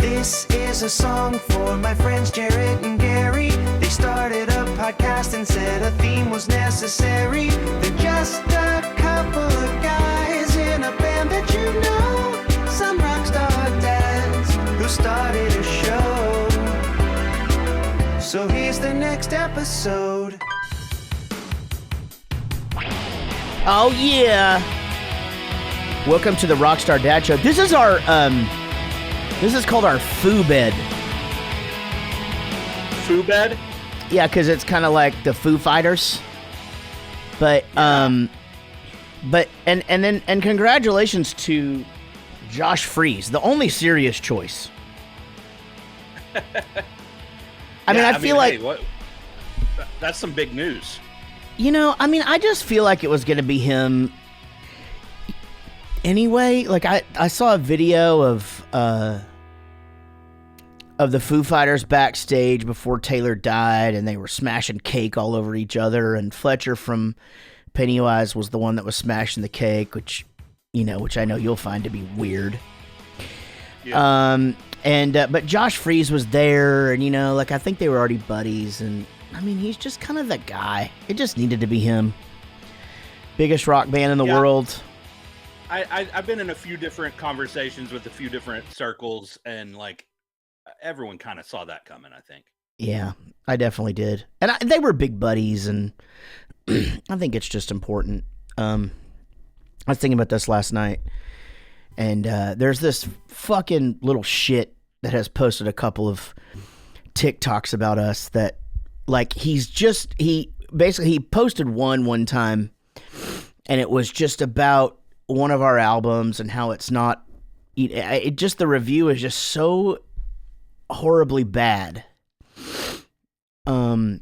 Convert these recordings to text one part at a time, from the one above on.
This is a song for my friends Jaret and Gary. They started a podcast and said a theme was necessary. They're just a couple of guys in a band that you know. Some rockstar dads who started a show. So here's the next episode. Oh yeah! Welcome to the Rockstar Dad Show. This is our this is called our foo bed. Foo bed? Yeah, because it's kind of like the Foo Fighters. But but congratulations to Josh Freese, the only serious choice. I feel like that's some big news. You know, I just feel like it was going to be him anyway. Like, I saw a video of the Foo Fighters backstage before Taylor died, and they were smashing cake all over each other, and Fletcher from Pennywise was the one that was smashing the cake, which I know you'll find to be weird. Yeah. But Josh Freese was there, and, I think they were already buddies, and he's just kind of the guy. It just needed to be him. Biggest rock band in the world. I've been in a few different conversations with a few different circles, and everyone kind of saw that coming, I think. Yeah, I definitely did. And they were big buddies, and I think it's just important. I was thinking about this last night, and there's this fucking little shit that has posted a couple of TikToks about us that he posted one time, and it was just about one of our albums and how it's not, the review is just so horribly bad. And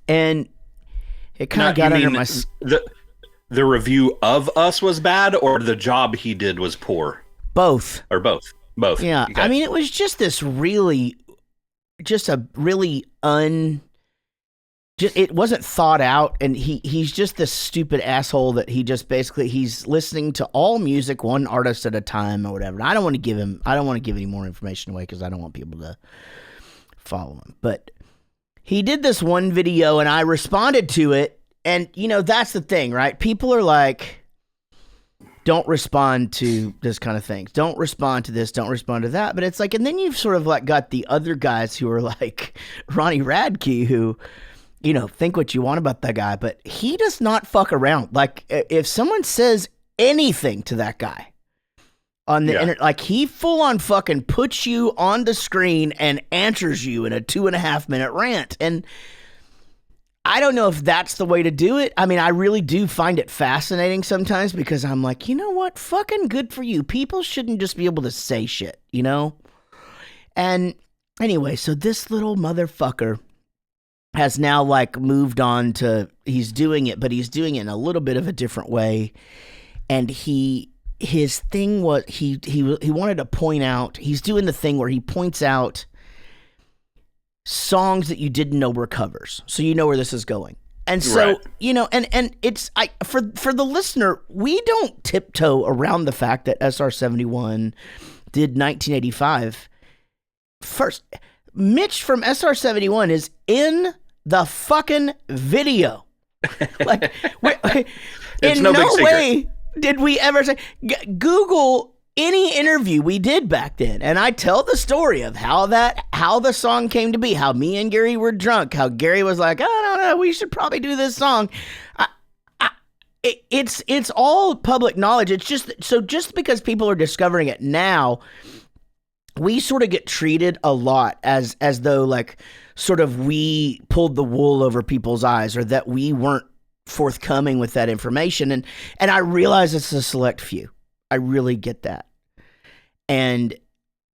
it kind of got under my... The review of us was bad, or the job he did was poor? Both. Or both? Both. Yeah. Okay. It was just this really... it wasn't thought out, and he's just this stupid asshole that he just basically, he's listening to all music, one artist at a time or whatever. I don't want to give any more information away because I don't want people to follow him. But he did this one video, and I responded to it, and that's the thing, right? People are like, don't respond to this kind of thing. Don't respond to this. Don't respond to that. But it's like, and then you've sort of got the other guys who are like Ronnie Radke, who, think what you want about that guy, but he does not fuck around. Like, if someone says anything to that guy on the internet, he full on fucking puts you on the screen and answers you in a 2.5 minute rant. And I don't know if that's the way to do it. I really do find it fascinating sometimes because I'm like, you know what? Fucking good for you. People shouldn't just be able to say shit, And anyway, so this little motherfucker has now moved on to, he's doing it, but he's doing it in a little bit of a different way. And his thing was, he wanted to point out, he's doing the thing where he points out songs that you didn't know were covers, so you know where this is going. And so, right. And it's for the listener, we don't tiptoe around the fact that SR-71 did 1985. First, Mitch from SR-71 is in the fucking video. In no way did we ever say, Google any interview we did back then, and I tell the story of how the song came to be, how me and Gary were drunk, how Gary was like, I don't know, we should probably do this song. It's all public knowledge. It's just because people are discovering it now, we sort of get treated a lot as though sort of we pulled the wool over people's eyes, or that we weren't forthcoming with that information. And I realize it's a select few. I really get that.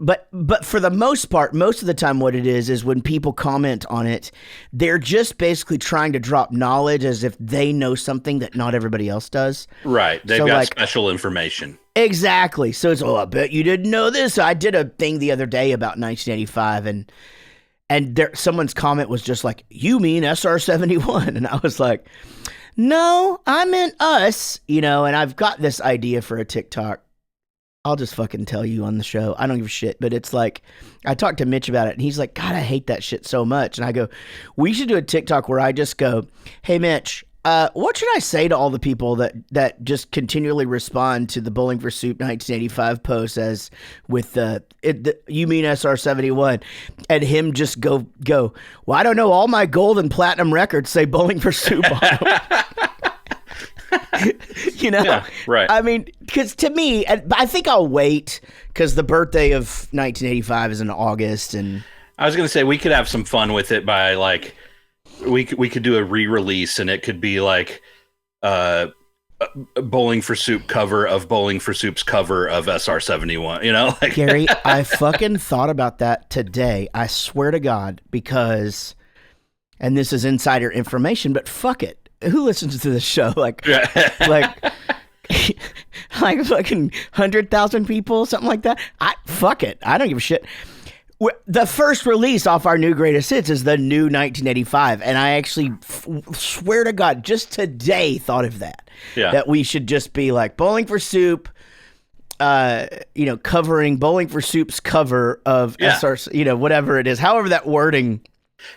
But for the most part, most of the time what it is when people comment on it, they're just basically trying to drop knowledge as if they know something that not everybody else does. Right. They've got special information. Exactly. So it's, I bet you didn't know this. I did a thing the other day about 1985, and someone's comment was just like, you mean SR-71? And I was like, no, I meant us, and I've got this idea for a TikTok. I'll just fucking tell you on the show. I don't give a shit. But it's like, I talked to Mitch about it, and he's like, God, I hate that shit so much. And I go, we should do a TikTok where I just go, hey, Mitch, what should I say to all the people that just continually respond to the Bowling for Soup 1985 post as with you mean SR71, and him just go, well, I don't know, all my gold and platinum records say Bowling for Soup on them. You know, Yeah, right. I mean, because to me, I think I'll wait because the birthday of 1985 is in August, and I was gonna say we could have some fun with it by like we could do a re-release, and it could be like a Bowling for Soup cover of Bowling for Soup's cover of SR71. You know, like Gary, I fucking thought about that today. I swear to God, because, and this is insider information, but fuck it. Who listens to this show? Like fucking 100,000 people, something like that. Fuck it. I don't give a shit. The first release off our new greatest hits is the new 1985, and I actually swear to God, just today thought of that. Yeah. That we should just be like Bowling for Soup, covering Bowling for Soup's cover of SR, whatever it is, however that wording.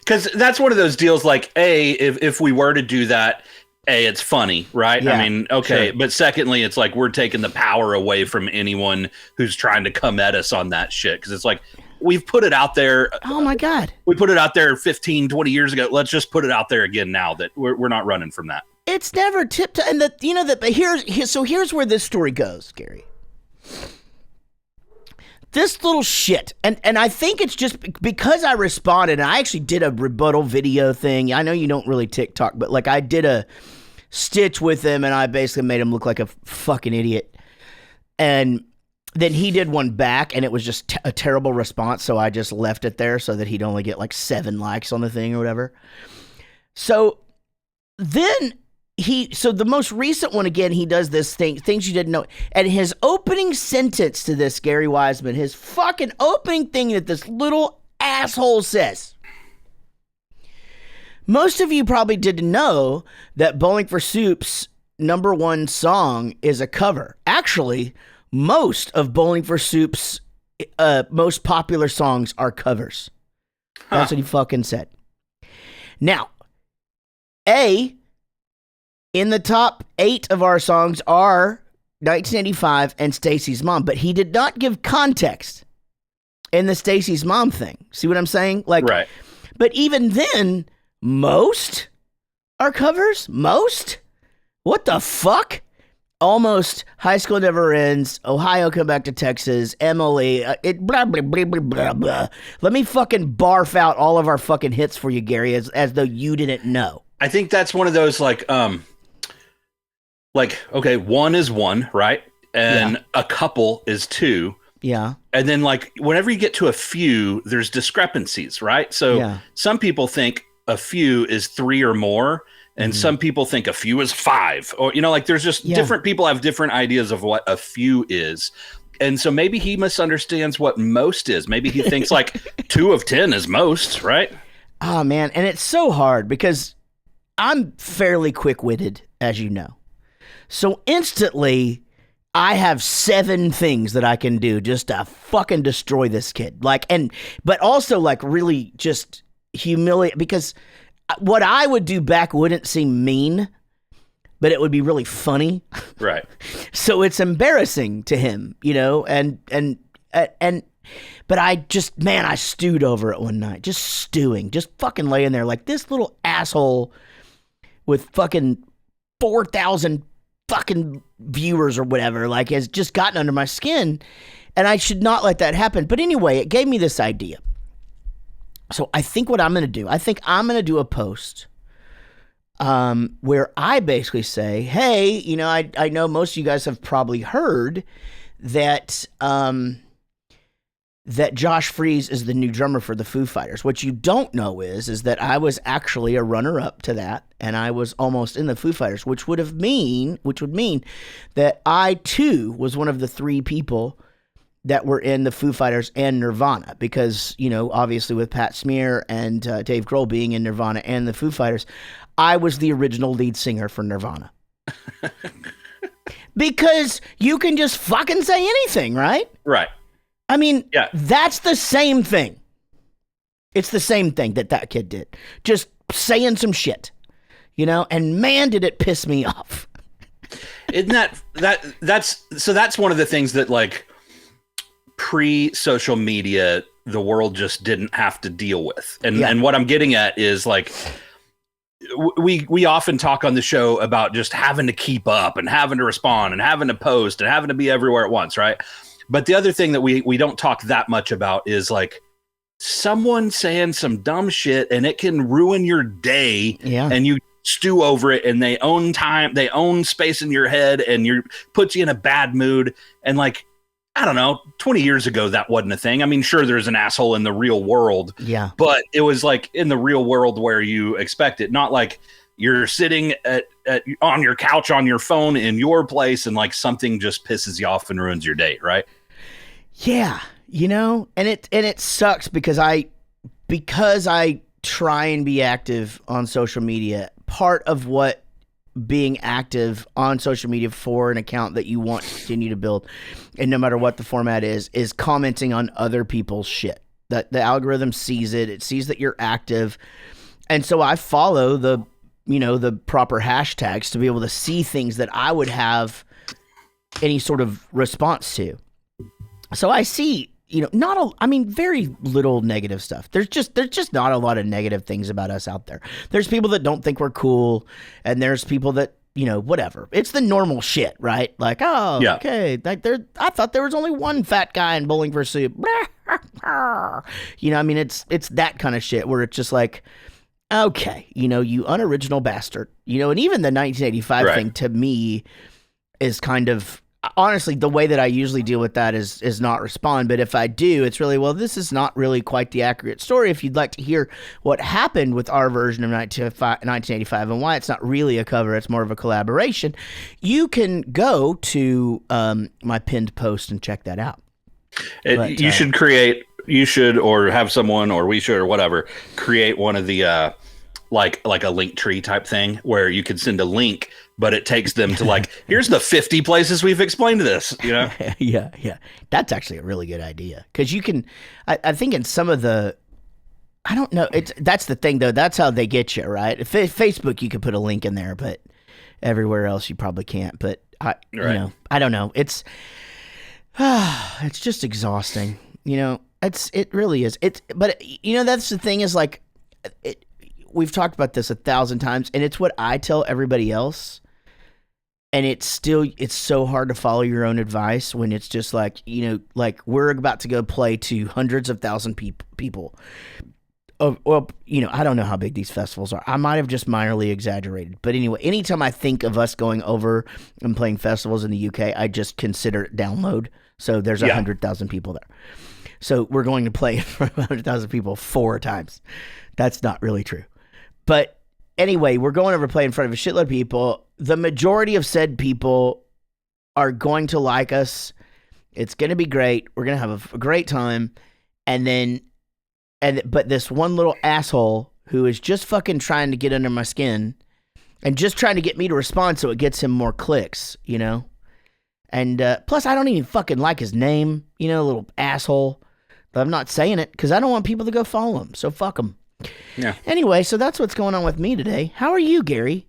Because that's one of those deals. Like, if we were to do that, it's funny, right? Yeah, I mean, okay, sure. but secondly, it's like we're taking the power away from anyone who's trying to come at us on that shit. Because it's like we've put it out there. Oh my God. We put it out there 15, 20 years ago. Let's just put it out there again now that we're not running from that. It's never tipped. And here's where this story goes, Gary. This little shit, and I think it's just because I responded, and I actually did a rebuttal video thing. I know you don't really TikTok, but like I did a stitch with him, and I basically made him look like a fucking idiot. And then he did one back, and it was just a terrible response, so I just left it there so that he'd only get like 7 likes on the thing or whatever. So then so the most recent one, again, he does this thing, things you didn't know. And his opening sentence to this, Gary Wiseman, his fucking opening thing that this little asshole says. Most of you probably didn't know that Bowling for Soup's #1 song is a cover. Actually, most of Bowling for Soup's most popular songs are covers. That's what he fucking said. Now, in the top 8 of our songs are 1985 and Stacy's Mom, but he did not give context in the Stacy's Mom thing. See what I'm saying? Like, Right. But even then, most are covers? Most? What the fuck? Almost, High School Never Ends, Ohio Come Back to Texas, Emily, blah, blah, blah, blah, blah, blah. Let me fucking barf out all of our fucking hits for you, Gary, as though you didn't know. I think that's one of those okay, 1 is 1, right? And a couple is 2. Yeah. And then like whenever you get to a few, there's discrepancies, right? So some people think a few is 3 or more, and some people think a few is 5. Or like there's just different people have different ideas of what a few is. And so maybe he misunderstands what most is. Maybe he thinks like 2 of 10 is most, right? Oh man, and it's so hard because I'm fairly quick-witted, as you know. So instantly, I have 7 things that I can do just to fucking destroy this kid. But also like really just humiliate, because what I would do back wouldn't seem mean, but it would be really funny. Right. So it's embarrassing to him, but I stewed over it one night, just fucking laying there like this little asshole with fucking 4,000 fucking viewers or whatever, like has just gotten under my skin, and I should not let that happen. But anyway, it gave me this idea. So I think what I'm going to do, a post where I basically say, hey, I know most of you guys have probably heard that that Josh Freese is the new drummer for the Foo Fighters. What you don't know is that I was actually a runner-up to that, and I was almost in the Foo Fighters, which would mean that I too was one of the 3 people that were in the Foo Fighters and Nirvana, because obviously with Pat Smear and Dave Grohl being in Nirvana and the Foo Fighters, I was the original lead singer for Nirvana. Because you can just fucking say anything, right? Right. I mean, that's the same thing. It's the same thing that kid did. Just saying some shit, and man, did it piss me off. Isn't that's one of the things that, like, pre-social media, the world just didn't have to deal with. And what I'm getting at is, like, we often talk on the show about just having to keep up and having to respond and having to post and having to be everywhere at once, right? But the other thing that we don't talk that much about is, like, someone saying some dumb shit and it can ruin your day, and you stew over it, and they own space in your head, and puts you in a bad mood. And, like, I don't know, 20 years ago, that wasn't a thing. I mean, sure, there's an asshole in the real world, but it was, like, in the real world where you expect it, not like you're sitting on your couch on your phone in your place, and, like, something just pisses you off and ruins your day, right? Yeah, and it sucks because I try and be active on social media. Part of what being active on social media for an account that you want to continue to build, and no matter what the format is commenting on other people's shit. That the algorithm sees it. It sees that you're active. And so I follow the proper hashtags to be able to see things that I would have any sort of response to. So I see, very little negative stuff. There's just not a lot of negative things about us out there. There's people that don't think we're cool, and there's people that, whatever. It's the normal shit, right? Like, okay, like I thought there was only one fat guy in Bowling for Soup. It's that kind of shit where it's just like, okay, you unoriginal bastard. And even the 1985 thing to me is kind of, honestly, the way that I usually deal with that is not respond. But if I do, it's really, well, this is not really quite the accurate story. If you'd like to hear what happened with our version of 1985 and why it's not really a cover, it's more of a collaboration, you can go to my pinned post and check that out. You should, or have someone, or we should, or whatever, create one of the like a link tree type thing where you could send a link, but it takes them to, like, here's the 50 places we've explained this, Yeah. That's actually a really good idea. Because you can, I think in some of the, I don't know, that's the thing, though. That's how they get you, right? Facebook, you could put a link in there, but everywhere else you probably can't. But, I don't know. It's just exhausting. It really is. But that's the thing is, like, we've talked about this 1,000 times, and it's what I tell everybody else. And it's so hard to follow your own advice when it's just like, like we're about to go play to hundreds of thousand people. Well, I don't know how big these festivals are. I might have just minorly exaggerated. But anyway, anytime I think of us going over and playing festivals in the UK, I just consider it download. So there's 100,000 people there. So we're going to play in front of 100,000 people 4 times. That's not really true. But anyway, we're going over to play in front of a shitload of people. The majority of said people are going to like us. It's going to be great. We're going to have a great time. But this one little asshole who is just fucking trying to get under my skin and just trying to get me to respond so it gets him more clicks, And plus, I don't even fucking like his name, little asshole. But I'm not saying it because I don't want people to go follow him. So fuck him. Yeah. Anyway, so that's what's going on with me today. How are you, Gary?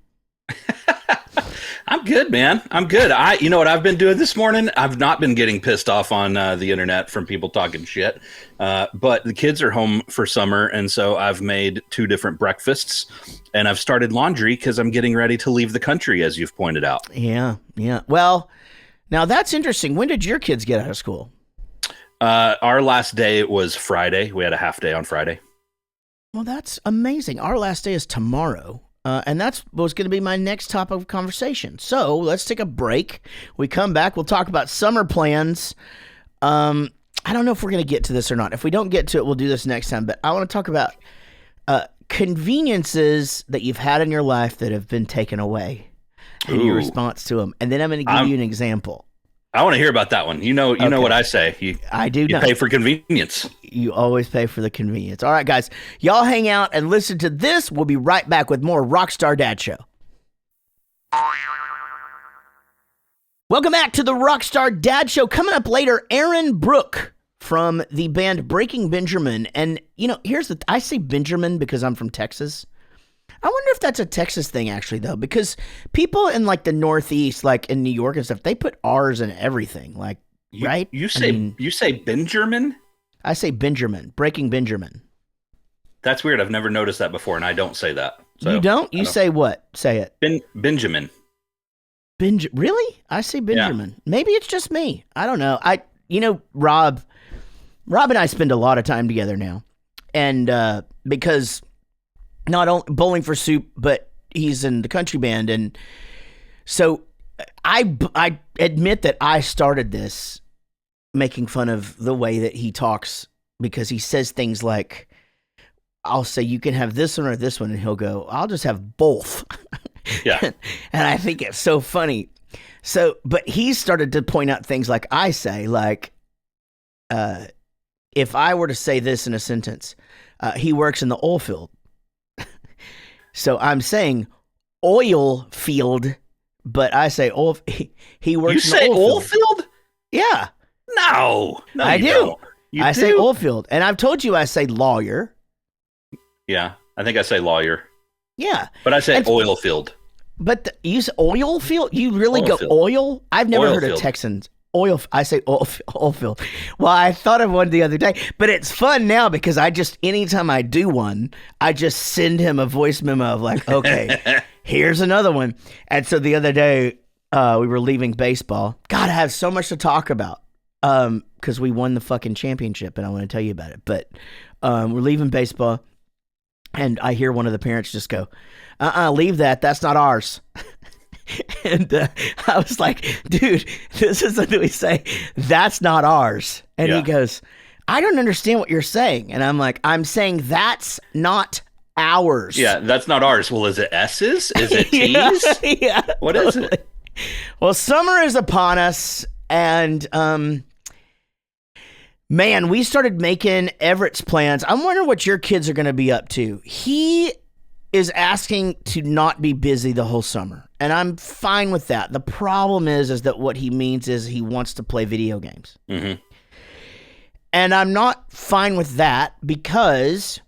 I'm good, man. I'm good. You know what I've been doing this morning? I've not been getting pissed off on the internet from people talking shit. But the kids are home for summer, and so I've made 2 different breakfasts, and I've started laundry because I'm getting ready to leave the country, as you've pointed out. Yeah. Well, now that's interesting. When did your kids get out of school? Our last day was Friday. We had a half day on Friday. Well, that's amazing. Our last day is tomorrow. And that's was going to be my next topic of conversation. So let's take a break. We come back. We'll talk about summer plans. I don't know if we're going to get to this or not. If we don't get to it, we'll do this next time. But I want to talk about conveniences that you've had in your life that have been taken away and your response to them. And then I'm going to give you an example. I want to hear about that one. You know what I say. I do. You pay for convenience. You always pay for the convenience. All right, guys. Y'all hang out and listen to this. We'll be right back with more Rockstar Dad Show. Welcome back to the Rockstar Dad Show. Coming up later, Aaron Bruch from the band Breaking Benjamin. And, I say Benjamin because I'm from Texas. I wonder if that's a Texas thing, actually, though, because people in, like, the Northeast, like in New York and stuff, they put R's in everything, like, right? You say Benjamin? I say Benjamin, Breaking Benjamin. That's weird. I've never noticed that before, and I don't say that. So, you don't? You say what? Say it. Benjamin. Really? I say Benjamin. Yeah. Maybe it's just me. I don't know. Rob and I spend a lot of time together now, and because not only Bowling for Soup, but he's in the country band, and so I admit that I started this making fun of the way that he talks, because he says things like, I'll say, you can have this one or this one, and he'll go, I'll just have both. Yeah. And I think it's so funny. So, but he started to point out things like I say, like, if I were to say this in a sentence, he works in the oil field. So I'm saying oil field, but I say oil. He works in the oil field? Yeah. No, I do. Don't. I say oil field. And I've told you I say lawyer. Yeah. I think I say lawyer. Yeah. But I say oil field. But you say oil field? You really oil go field. Oil? I've never oil heard field. of Texans. Oil. I say oil field. Well, I thought of one the other day, but it's fun now because anytime I do one, I just send him a voice memo of like, okay, here's another one. And so the other day, we were leaving baseball. God, I have so much to talk about. Because we won the fucking championship, and I want to tell you about it. But we're leaving baseball, and I hear one of the parents just go, leave that. That's not ours. And I was like, dude, this is what we say. That's not ours. And he goes, I don't understand what you're saying. And I'm like, I'm saying that's not ours. Yeah, that's not ours. Well, is it S's? Is it T's? Yeah. What totally. Is it? Well, summer is upon us, and man, we started making Everett's plans. I'm wondering what your kids are going to be up to. He is asking to not be busy the whole summer, and I'm fine with that. The problem is that what he means is he wants to play video games. Mm-hmm. And I'm not fine with that because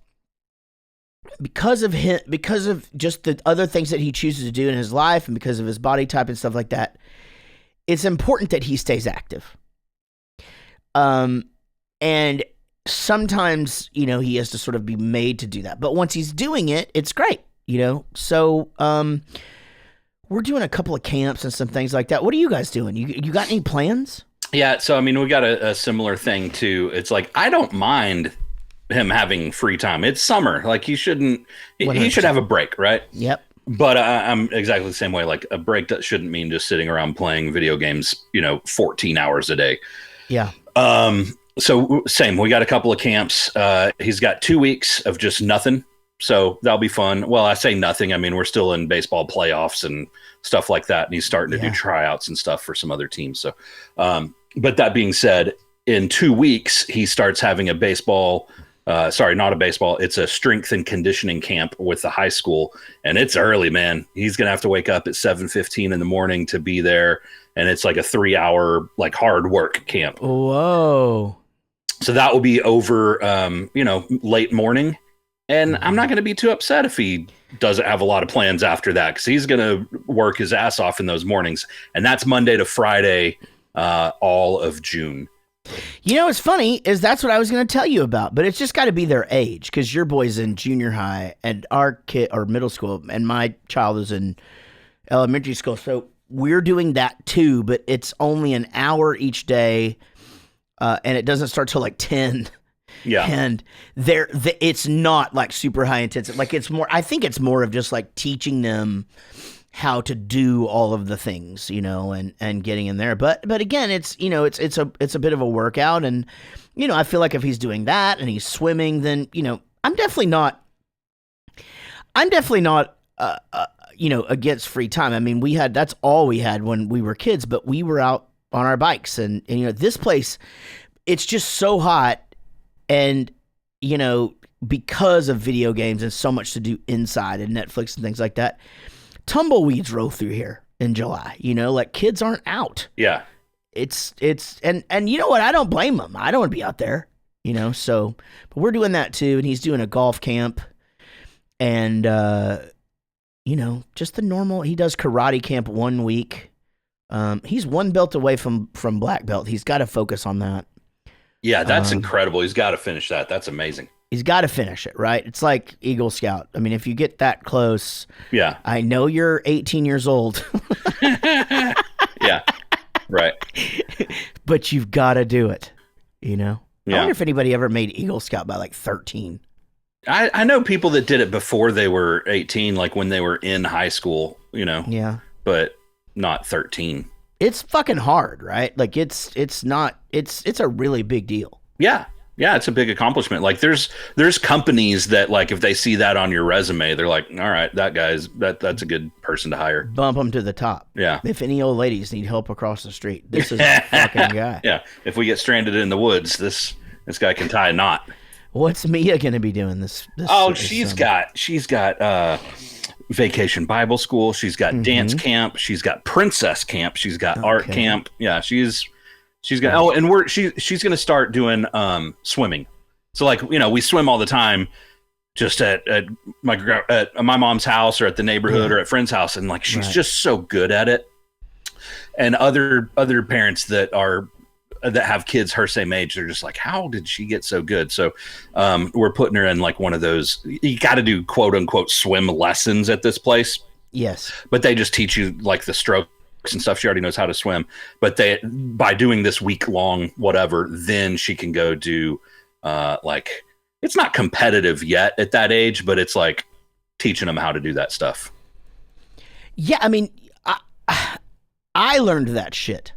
of him, because of just the other things that he chooses to do in his life, and because of his body type and stuff like that. It's important that he stays active. And sometimes, he has to sort of be made to do that. But once he's doing it, it's great, So we're doing a couple of camps and some things like that. What are you guys doing? You got any plans? Yeah, so, we got a similar thing, too. It's like, I don't mind him having free time. It's summer. Like, he should have a break, right? Yep. But I'm exactly the same way. Like, a break that shouldn't mean just sitting around playing video games, 14 hours a day. Yeah. So same, we got a couple of camps. He's got 2 weeks of just nothing. So that'll be fun. Well, I say nothing. We're still in baseball playoffs and stuff like that. And he's starting to do tryouts and stuff for some other teams. So, but that being said, in 2 weeks, he starts having a baseball, not a baseball. It's a strength and conditioning camp with the high school. And it's early, man. He's going to have to wake up at 7:15 in the morning to be there. And it's like a 3-hour, like, hard work camp. Whoa. So that will be over, late morning. And I'm not going to be too upset if he doesn't have a lot of plans after that, because he's going to work his ass off in those mornings. And that's Monday to Friday, all of June. What's funny is that's what I was going to tell you about, but it's just got to be their age, because your boy's in junior high and our kid, or middle school, and my child is in elementary school. So we're doing that too, but it's only an hour each day. And it doesn't start till like 10. Yeah. And it's not like super high intensive. Like, it's more, I think it's more of just like teaching them how to do all of the things, and getting in there. But again, it's, it's a bit of a workout. And, I feel like if he's doing that and he's swimming, then, I'm definitely not against free time. That's all we had when we were kids, but we were out on our bikes, and this place, it's just so hot, and because of video games and so much to do inside and Netflix and things like that, tumbleweeds roll through here. in July. Like kids aren't out. Yeah. It's and you know what? I don't blame him. I don't want to be out there, so, but we're doing that too. And he's doing a golf camp and, just the normal, he does karate camp 1 week. He's one belt away from black belt. He's got to focus on that. Yeah. That's incredible. He's got to finish that. That's amazing. He's got to finish it, right? It's like Eagle Scout. I mean, if you get that close, yeah. I know you're 18 years old. Yeah. Right. But you've got to do it, Yeah. I wonder if anybody ever made Eagle Scout by like 13. I know people that did it before they were 18, like when they were in high school, Yeah. But not 13. It's fucking hard, right? Like it's a really big deal. Yeah. Yeah, it's a big accomplishment. Like there's companies that like if they see that on your resume, they're like, all right, that's a good person to hire. Bump them to the top. Yeah. If any old ladies need help across the street, this is a fucking guy. Yeah. If we get stranded in the woods, this guy can tie a knot. What's Mia going to be doing this she's got Vacation Bible School. She's got dance camp. She's got princess camp. She's got art camp. Yeah, she's got and she's going to start doing swimming. So like, we swim all the time just at my mom's house or at the neighborhood or at friend's house, and like she's just so good at it. And other parents that have kids her same age, they're just like, how did she get so good? So we're putting her in like one of those, you got to do quote unquote swim lessons at this place. Yes. But they just teach you like the strokes and stuff. She already knows how to swim, but by doing this week long, whatever, then she can go do like, it's not competitive yet at that age, but it's like teaching them how to do that stuff. Yeah. I mean, I learned that shit.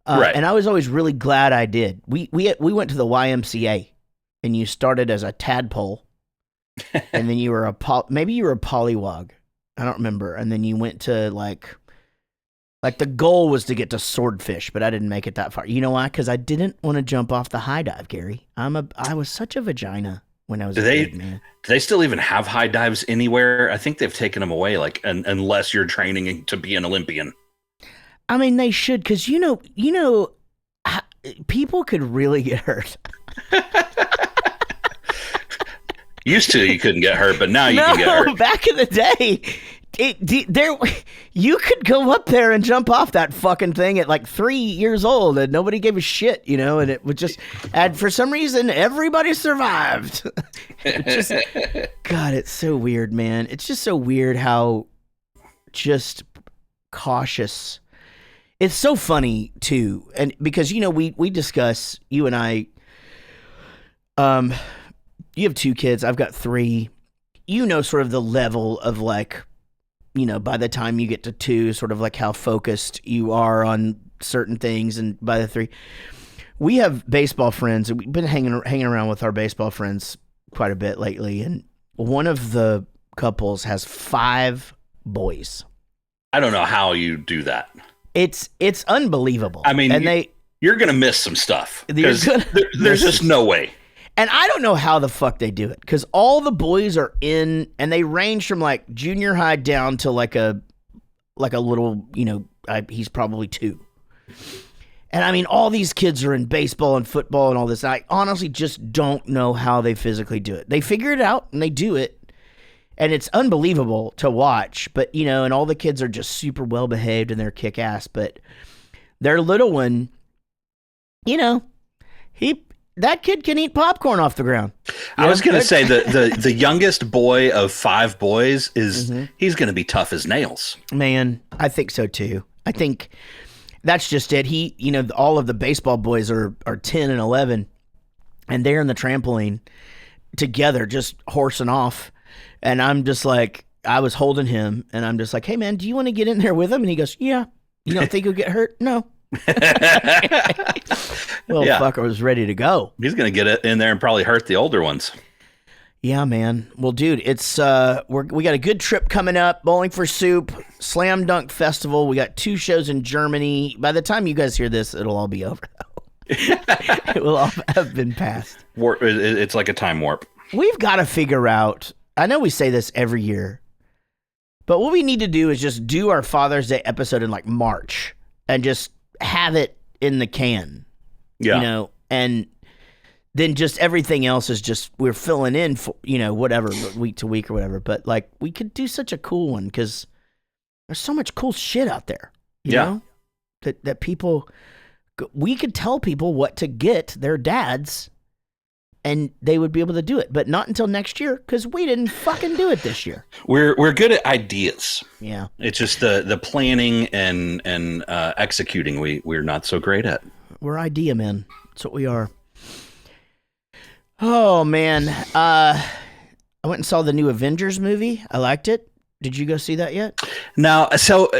Right. And I was always really glad I did. We went to the YMCA, and you started as a tadpole, and then you were maybe you were a pollywog. I don't remember. And then you went to like the goal was to get to swordfish, but I didn't make it that far. You know why? Because I didn't want to jump off the high dive, Gary. I was such a vagina when I was a kid, man. Do they still even have high dives anywhere? I think they've taken them away, like unless you're training to be an Olympian. I mean, they should, because people could really get hurt. Used to, you couldn't get hurt, but now you can get hurt. Back in the day, you could go up there and jump off that fucking thing at like 3 years old, and nobody gave a shit, and it would just, and for some reason, everybody survived. God, it's so weird, man. It's just so weird how just cautious. It's so funny too, and because we discuss, you and I. You have 2 kids. I've got 3. Sort of the level of like, by the time you get to 2, sort of like how focused you are on certain things, and by the 3, we have baseball friends, and we've been hanging around with our baseball friends quite a bit lately, and one of the couples has 5 boys. I don't know how you do that. It's unbelievable. I mean, and you're going to miss some stuff. There's just no way. And I don't know how the fuck they do it, because all the boys are in, and they range from like junior high down to like a little, he's probably 2. And I mean, all these kids are in baseball and football and all this. I honestly just don't know how they physically do it. They figure it out and they do it. And it's unbelievable to watch, but and all the kids are just super well behaved and they're kick ass. But their little one, that kid can eat popcorn off the ground. I was going to say the youngest boy of 5 boys is he's going to be tough as nails. Man, I think so too. I think that's just it. He, all of the baseball boys are 10 and 11, and they're in the trampoline together, just horsing off. And I'm just like, I was holding him, and I'm just like, hey, man, do you want to get in there with him? And he goes, yeah. You don't think he'll get hurt? No. Fucker was ready to go. He's going to get it in there and probably hurt the older ones. Yeah, man. Well, dude, it's we got a good trip coming up. Bowling for Soup, Slam Dunk Festival. We got 2 shows in Germany. By the time you guys hear this, it'll all be over, though. It will all have been passed. It's like a time warp. We've got to figure out, I know we say this every year, But what we need to do is just do our Father's Day episode in like March and just have it in the can. Yeah. You know, and then just everything else is just we're filling in for, you know, whatever, week to week or whatever. But like we could do such a cool one because there's so much cool shit out there. You know? That people, we could tell people what to get their dads and they would be able to do it, but not until next year because we didn't fucking do it this year. We're good at ideas. Yeah. It's just the planning and executing we're not so great at. We're idea men. That's what we are. Oh, man. I went and saw the new Avengers movie. I liked it. Did you go see that yet? Now, so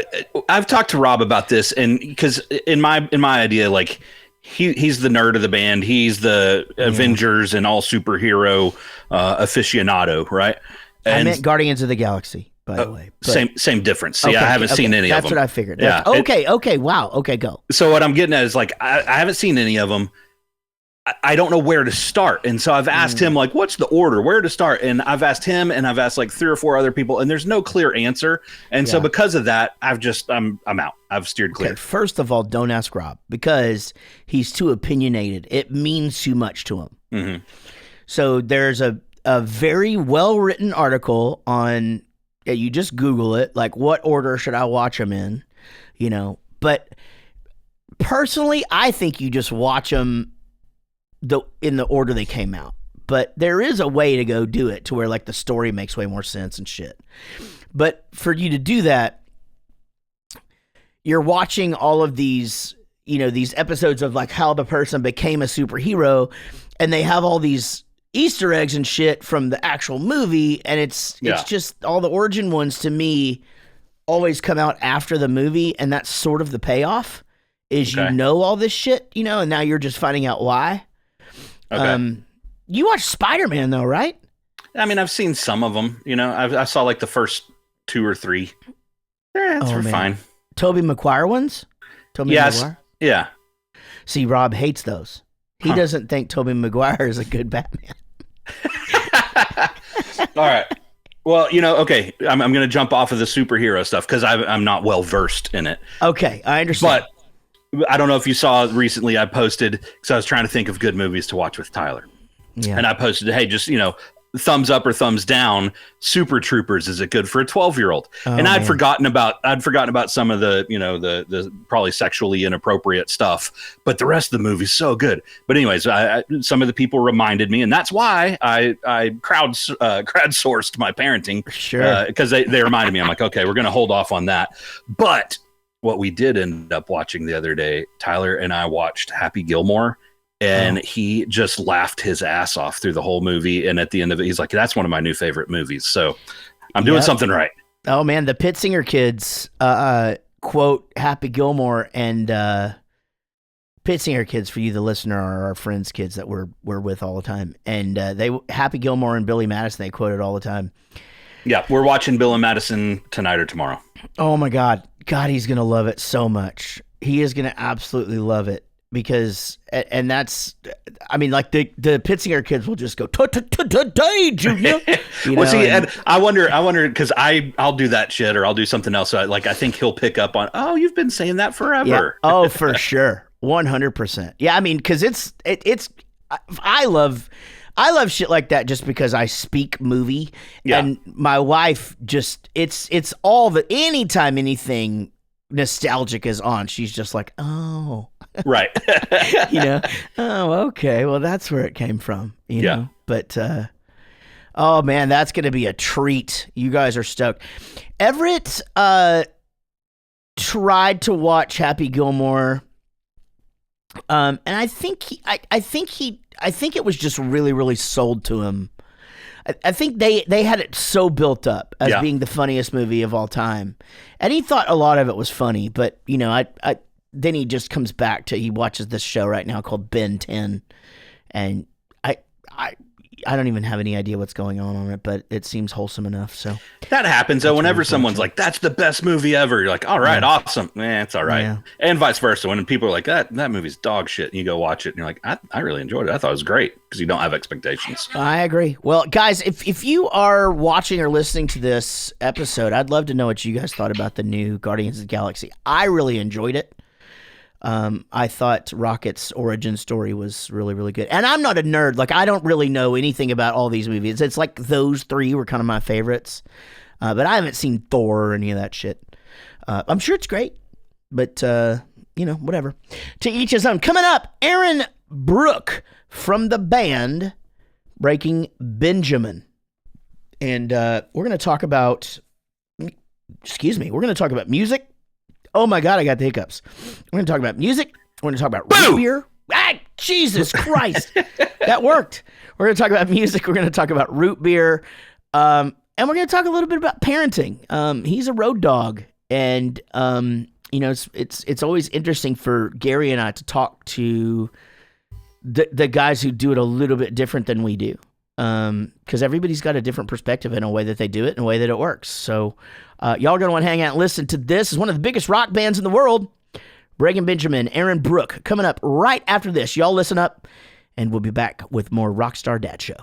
I've talked to Rob about this, and because in my idea, like he's the nerd of the band, he's the Avengers and all superhero aficionado, right? And I meant Guardians of the Galaxy, by the way. But, same difference. See, I haven't seen any of them. That's what I figured. Yeah. Okay. Wow. Okay, go. So what I'm getting at is like I haven't seen any of them. I don't know where to start. And so I've asked him, like, what's the order, where to start? And I've asked him and I've asked like 3 or 4 other people and there's no clear answer. And so because of that, I'm out. I've steered clear. Okay, first of all, don't ask Rob because he's too opinionated. It means too much to him. Mm-hmm. So there's a very well-written article on, you just Google it, like what order should I watch them in, you know, but personally, I think you just watch them in the order they came out. But there is a way to go do it to where like the story makes way more sense and shit. But for you to do that, you're watching all of these, you know, these episodes of like how the person became a superhero and they have all these Easter eggs and shit from the actual movie. And it's just all the origin ones to me always come out after the movie. And that's sort of the payoff is you know all this shit, you know, and now you're just finding out why. Okay. You watched Spider-Man though, right? I mean, I've seen some of them. You know, I saw like the first 2 or 3. That's fine. Tobey Maguire ones? Maguire? Yeah. See, Rob hates those. He doesn't think Tobey Maguire is a good Batman. All right. Well, you know, okay, I'm going to jump off of the superhero stuff because I'm not well versed in it. Okay, I understand. But I don't know if you saw recently I posted, because I was trying to think of good movies to watch with Tyler. Yeah. And I posted, hey, just, you know, thumbs up or thumbs down, Super Troopers, is it good for a 12-year-old? And I'd forgotten about some of the, you know, the probably sexually inappropriate stuff, but the rest of the movie's so good. But anyways, some of the people reminded me, and that's why I crowdsourced my parenting. Sure. Because they reminded me. I'm like, okay, we're going to hold off on that. But what we did end up watching the other day, Tyler and I watched Happy Gilmore, and he just laughed his ass off through the whole movie. And at the end of it, he's like, that's one of my new favorite movies. So I'm doing something right. Oh man, the Pittsinger kids quote Happy Gilmore, and Pittsinger kids, for you the listener, are our friends' kids that we're with all the time. And Happy Gilmore and Billy Madison, they quote it all the time. Yeah, we're watching Bill and Madison tonight or tomorrow. Oh my God, he's gonna love it so much. He is gonna absolutely love it because, and that's, I mean, like the Pittsinger kids will just go today, Junior. Well, see, and I wonder because I'll do that shit or I'll do something else. So I think he'll pick up on. Oh, you've been saying that forever. Yeah. Oh, for sure, 100%. Yeah, I mean, because it's I love shit like that just because I speak movie, and my wife just it's all the anytime anything nostalgic is on, she's just like, oh, right. You know, oh, okay, well that's where it came from, you know. But oh man, that's gonna be a treat. You guys are stoked. Everett tried to watch Happy Gilmore, and I think it was just really, really sold to him. I think they had it so built up as being the funniest movie of all time, and he thought a lot of it was funny. But you know, then he just comes back to he watches this show right now called Ben 10, and I don't even have any idea what's going on it, but it seems wholesome enough. So that happens. So whenever someone's like, "That's the best movie ever," you're like, "All right, awesome." It's all right. Yeah. And vice versa. When people are like, "That movie's dog shit," and you go watch it, and you're like, "I really enjoyed it. I thought it was great," because you don't have expectations. I agree. Well, guys, if you are watching or listening to this episode, I'd love to know what you guys thought about the new Guardians of the Galaxy. I really enjoyed it. I thought Rocket's origin story was really, really good. And I'm not a nerd. Like, I don't really know anything about all these movies. It's like those three were kind of my favorites. But I haven't seen Thor or any of that shit. I'm sure it's great. But, whatever. To each his own. Coming up, Aaron Bruch from the band Breaking Benjamin. And we're going to talk about... we're going to talk about music. Oh my God, I got the hiccups. We're going to talk about music. We're going to talk about root beer. Ah, Jesus Christ. That worked. We're going to talk about music. We're going to talk about root beer. And we're going to talk a little bit about parenting. He's a road dog. And, it's always interesting for Gary and I to talk to the guys who do it a little bit different than we do. Because everybody's got a different perspective in a way that they do it and a way that it works. So y'all are going to want to hang out and listen to this. It's one of the biggest rock bands in the world. Breaking Benjamin, Aaron Bruch, coming up right after this. Y'all listen up, and we'll be back with more Rockstar Dad Show.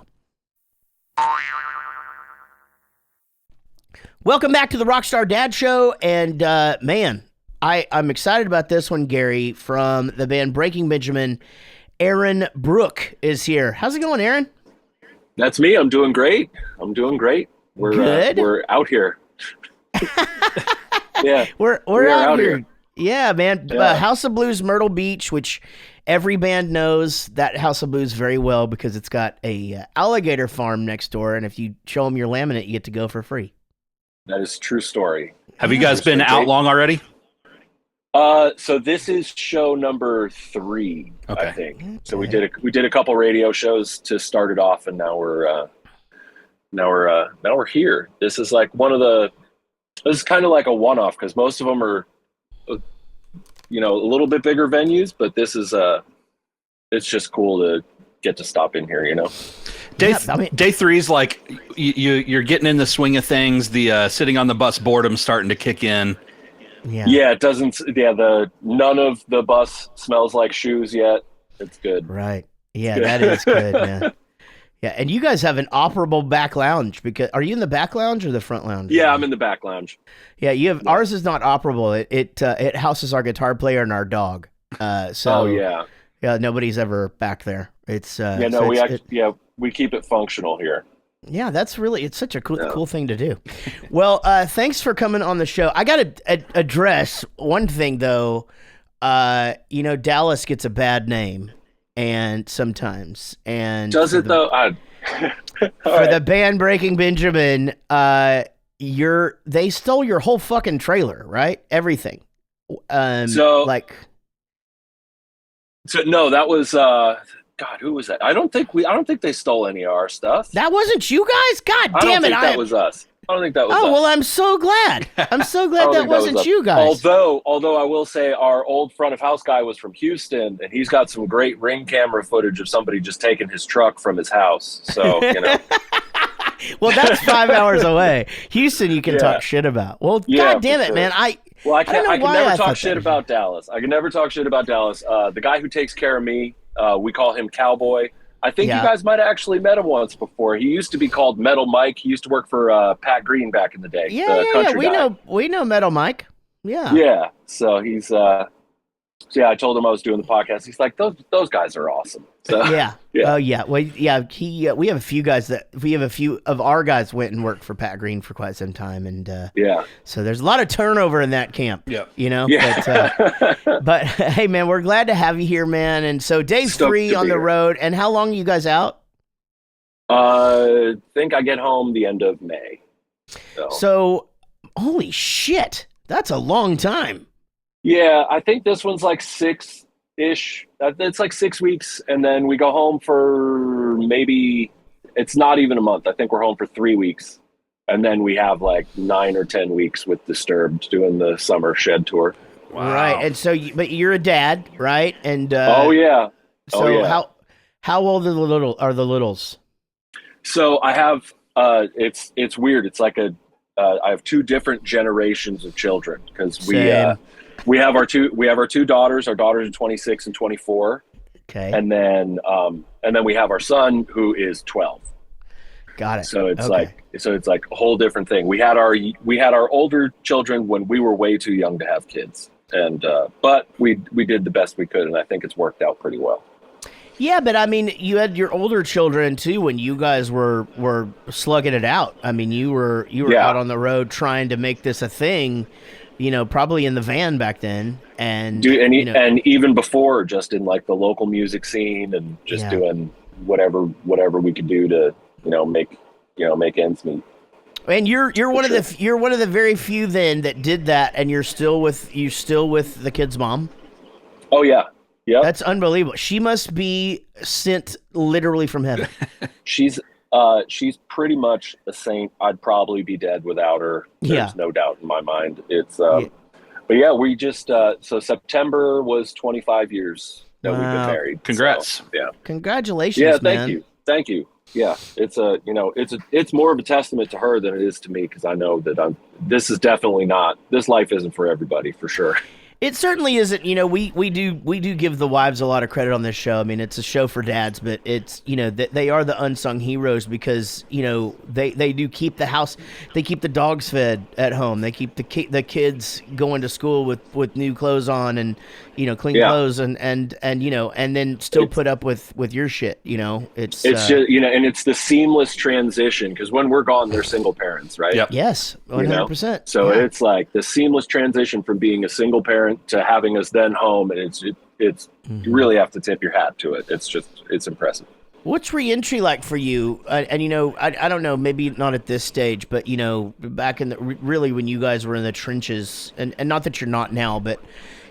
Welcome back to the Rockstar Dad Show. And man, I'm excited about this one, Gary, from the band Breaking Benjamin. Aaron Bruch is here. How's it going, Aaron? That's me. I'm doing great. We're good. We're out here. Yeah, we're out here. Yeah, man. Yeah. House of Blues, Myrtle Beach, which every band knows that House of Blues very well because it's got a alligator farm next door, and if you show them your laminate, you get to go for free. That is a true story. Have you guys been out long already? So this is show number 3, okay. I think. Okay. So we did a couple radio shows to start it off, and now we're here. This is like this is kind of like a one-off because most of them are, a little bit bigger venues, but this is it's just cool to get to stop in here, Day 3 is like you're getting in the swing of things. The sitting on the bus boredom's starting to kick in. Yeah, it doesn't. Yeah, none of the bus smells like shoes yet. It's good. Right. Yeah, that is good, man. Yeah, and you guys have an operable back lounge. Because are you in the back lounge or the front lounge? Yeah, I'm in the back lounge. Yeah, you have. Ours is not operable. It houses our guitar player and our dog. Yeah, nobody's ever back there. It's we keep it functional here. Yeah, it's such a cool thing to do. Well, thanks for coming on the show. I got to address one thing, though. Dallas gets a bad name, and sometimes. And does it, though? For the band Breaking Benjamin, they stole your whole fucking trailer, right? Everything. So no, that was... God, who was that? I don't think they stole any of our stuff. That wasn't you guys? God damn it. That was us. I don't think that was us. Oh, well, I'm so glad. that wasn't you guys. Although I will say our old front of house guy was from Houston, and he's got some great Ring camera footage of somebody just taking his truck from his house. So, Well, that's 5 hours away. Houston, you can talk shit about. Well, God damn it, man. I can never talk shit about Dallas. The guy who takes care of me, we call him Cowboy. I think you guys might have actually met him once before. He used to be called Metal Mike. He used to work for Pat Green back in the day. We know Metal Mike. Yeah. Yeah. So he's I told him I was doing the podcast. He's like, those guys are awesome. So, yeah. Oh yeah. Well, yeah. We have a few of our guys went and worked for Pat Green for quite some time, and so there's a lot of turnover in that camp. Yeah. Yeah. But hey, man, we're glad to have you here, man. And so day 3 on the road. And how long are you guys out? I think I get home the end of May. So holy shit, that's a long time. Yeah, I think this one's like 6-ish. It's like 6 weeks, and then we go home for maybe, it's not even a month. I think we're home for 3 weeks, and then we have like 9 or 10 weeks with Disturbed doing the summer shed tour. Wow. Right, and so, but you're a dad, right? And oh yeah. So how old are the littles? So I have it's weird. It's like I have two different generations of children because we have our two daughters. Our daughters are 26 and 24. Okay. And then we have our son who is 12. Got it. So it's like a whole different thing. We had our older children when we were way too young to have kids, and but we did the best we could, and I think it's worked out pretty well. Yeah, but I mean, you had your older children too when you guys were slugging it out. I mean, you were out on the road trying to make this a thing, probably in the van back then, and even before, just in like the local music scene and just doing whatever we could do to make ends meet. And you're one of the very few then that did that, and you're still with the kid's mom. Oh yeah. Yeah, that's unbelievable. She must be sent literally from heaven. She's pretty much a saint. I'd probably be dead without her. There's no doubt in my mind. It's but yeah, we just so September was 25 years that we've been married. Congrats. So, yeah. Congratulations. Yeah, man. Thank you. Yeah, it's more of a testament to her than it is to me, because I know that this life isn't for everybody, for sure. It certainly isn't. We do give the wives a lot of credit on this show. I mean, it's a show for dads, but it's they are the unsung heroes because they do keep the house, they keep the dogs fed at home, they keep the kids going to school with new clothes on and clean clothes and then still put up with your shit. It's just and it's the seamless transition, because when we're gone, they're single parents, right? Yep. Yes, 100%. So it's like the seamless transition from being a single parent to having us then home, and it's you really have to tip your hat to it. It's impressive. What's re-entry like for you? And I don't know, maybe not at this stage, but back in really when you guys were in the trenches, and not that you're not now, but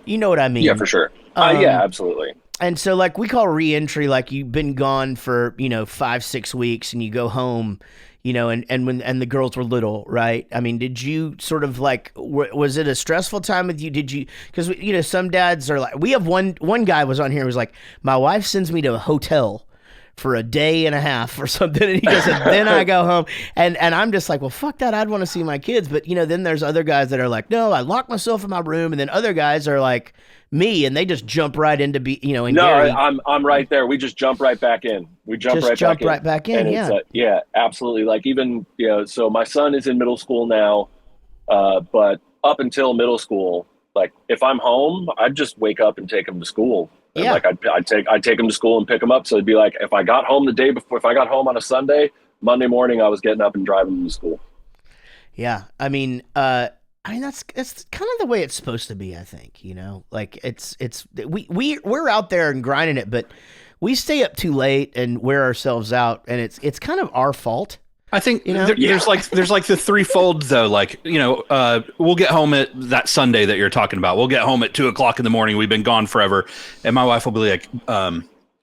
you know what I mean. Yeah, for sure. Yeah, absolutely. And so like we call re-entry like you've been gone for 5-6 weeks and you go home. And the girls were little, right? I mean, did you sort of like, was it a stressful time with you? Did you, because, some dads are like, we have one guy was on here who was like, my wife sends me to a hotel for a day and a half or something. And he goes, and then I go home. And I'm just like, well, fuck that. I'd want to see my kids. But, then there's other guys that are like, no, I lock myself in my room. And then other guys are like me, and they just jump right into and no, Gary, I'm right there. We just jump right back in. We jump right back in. And yeah, absolutely. Like even, so my son is in middle school now, but up until middle school, like if I'm home, I'd just wake up and take him to school. And like I'd take him to school and pick him up. So it'd be like, if I got home the day before, if I got home on a Sunday, Monday morning, I was getting up and driving him to school. Yeah. I mean, that's kind of the way it's supposed to be, I think, like we're out there and grinding it, but we stay up too late and wear ourselves out, and it's kind of our fault. I think there's like the threefold though. Like, we'll get home at that Sunday that you're talking about. We'll get home at 2:00 in the morning. We've been gone forever. And my wife will be like, do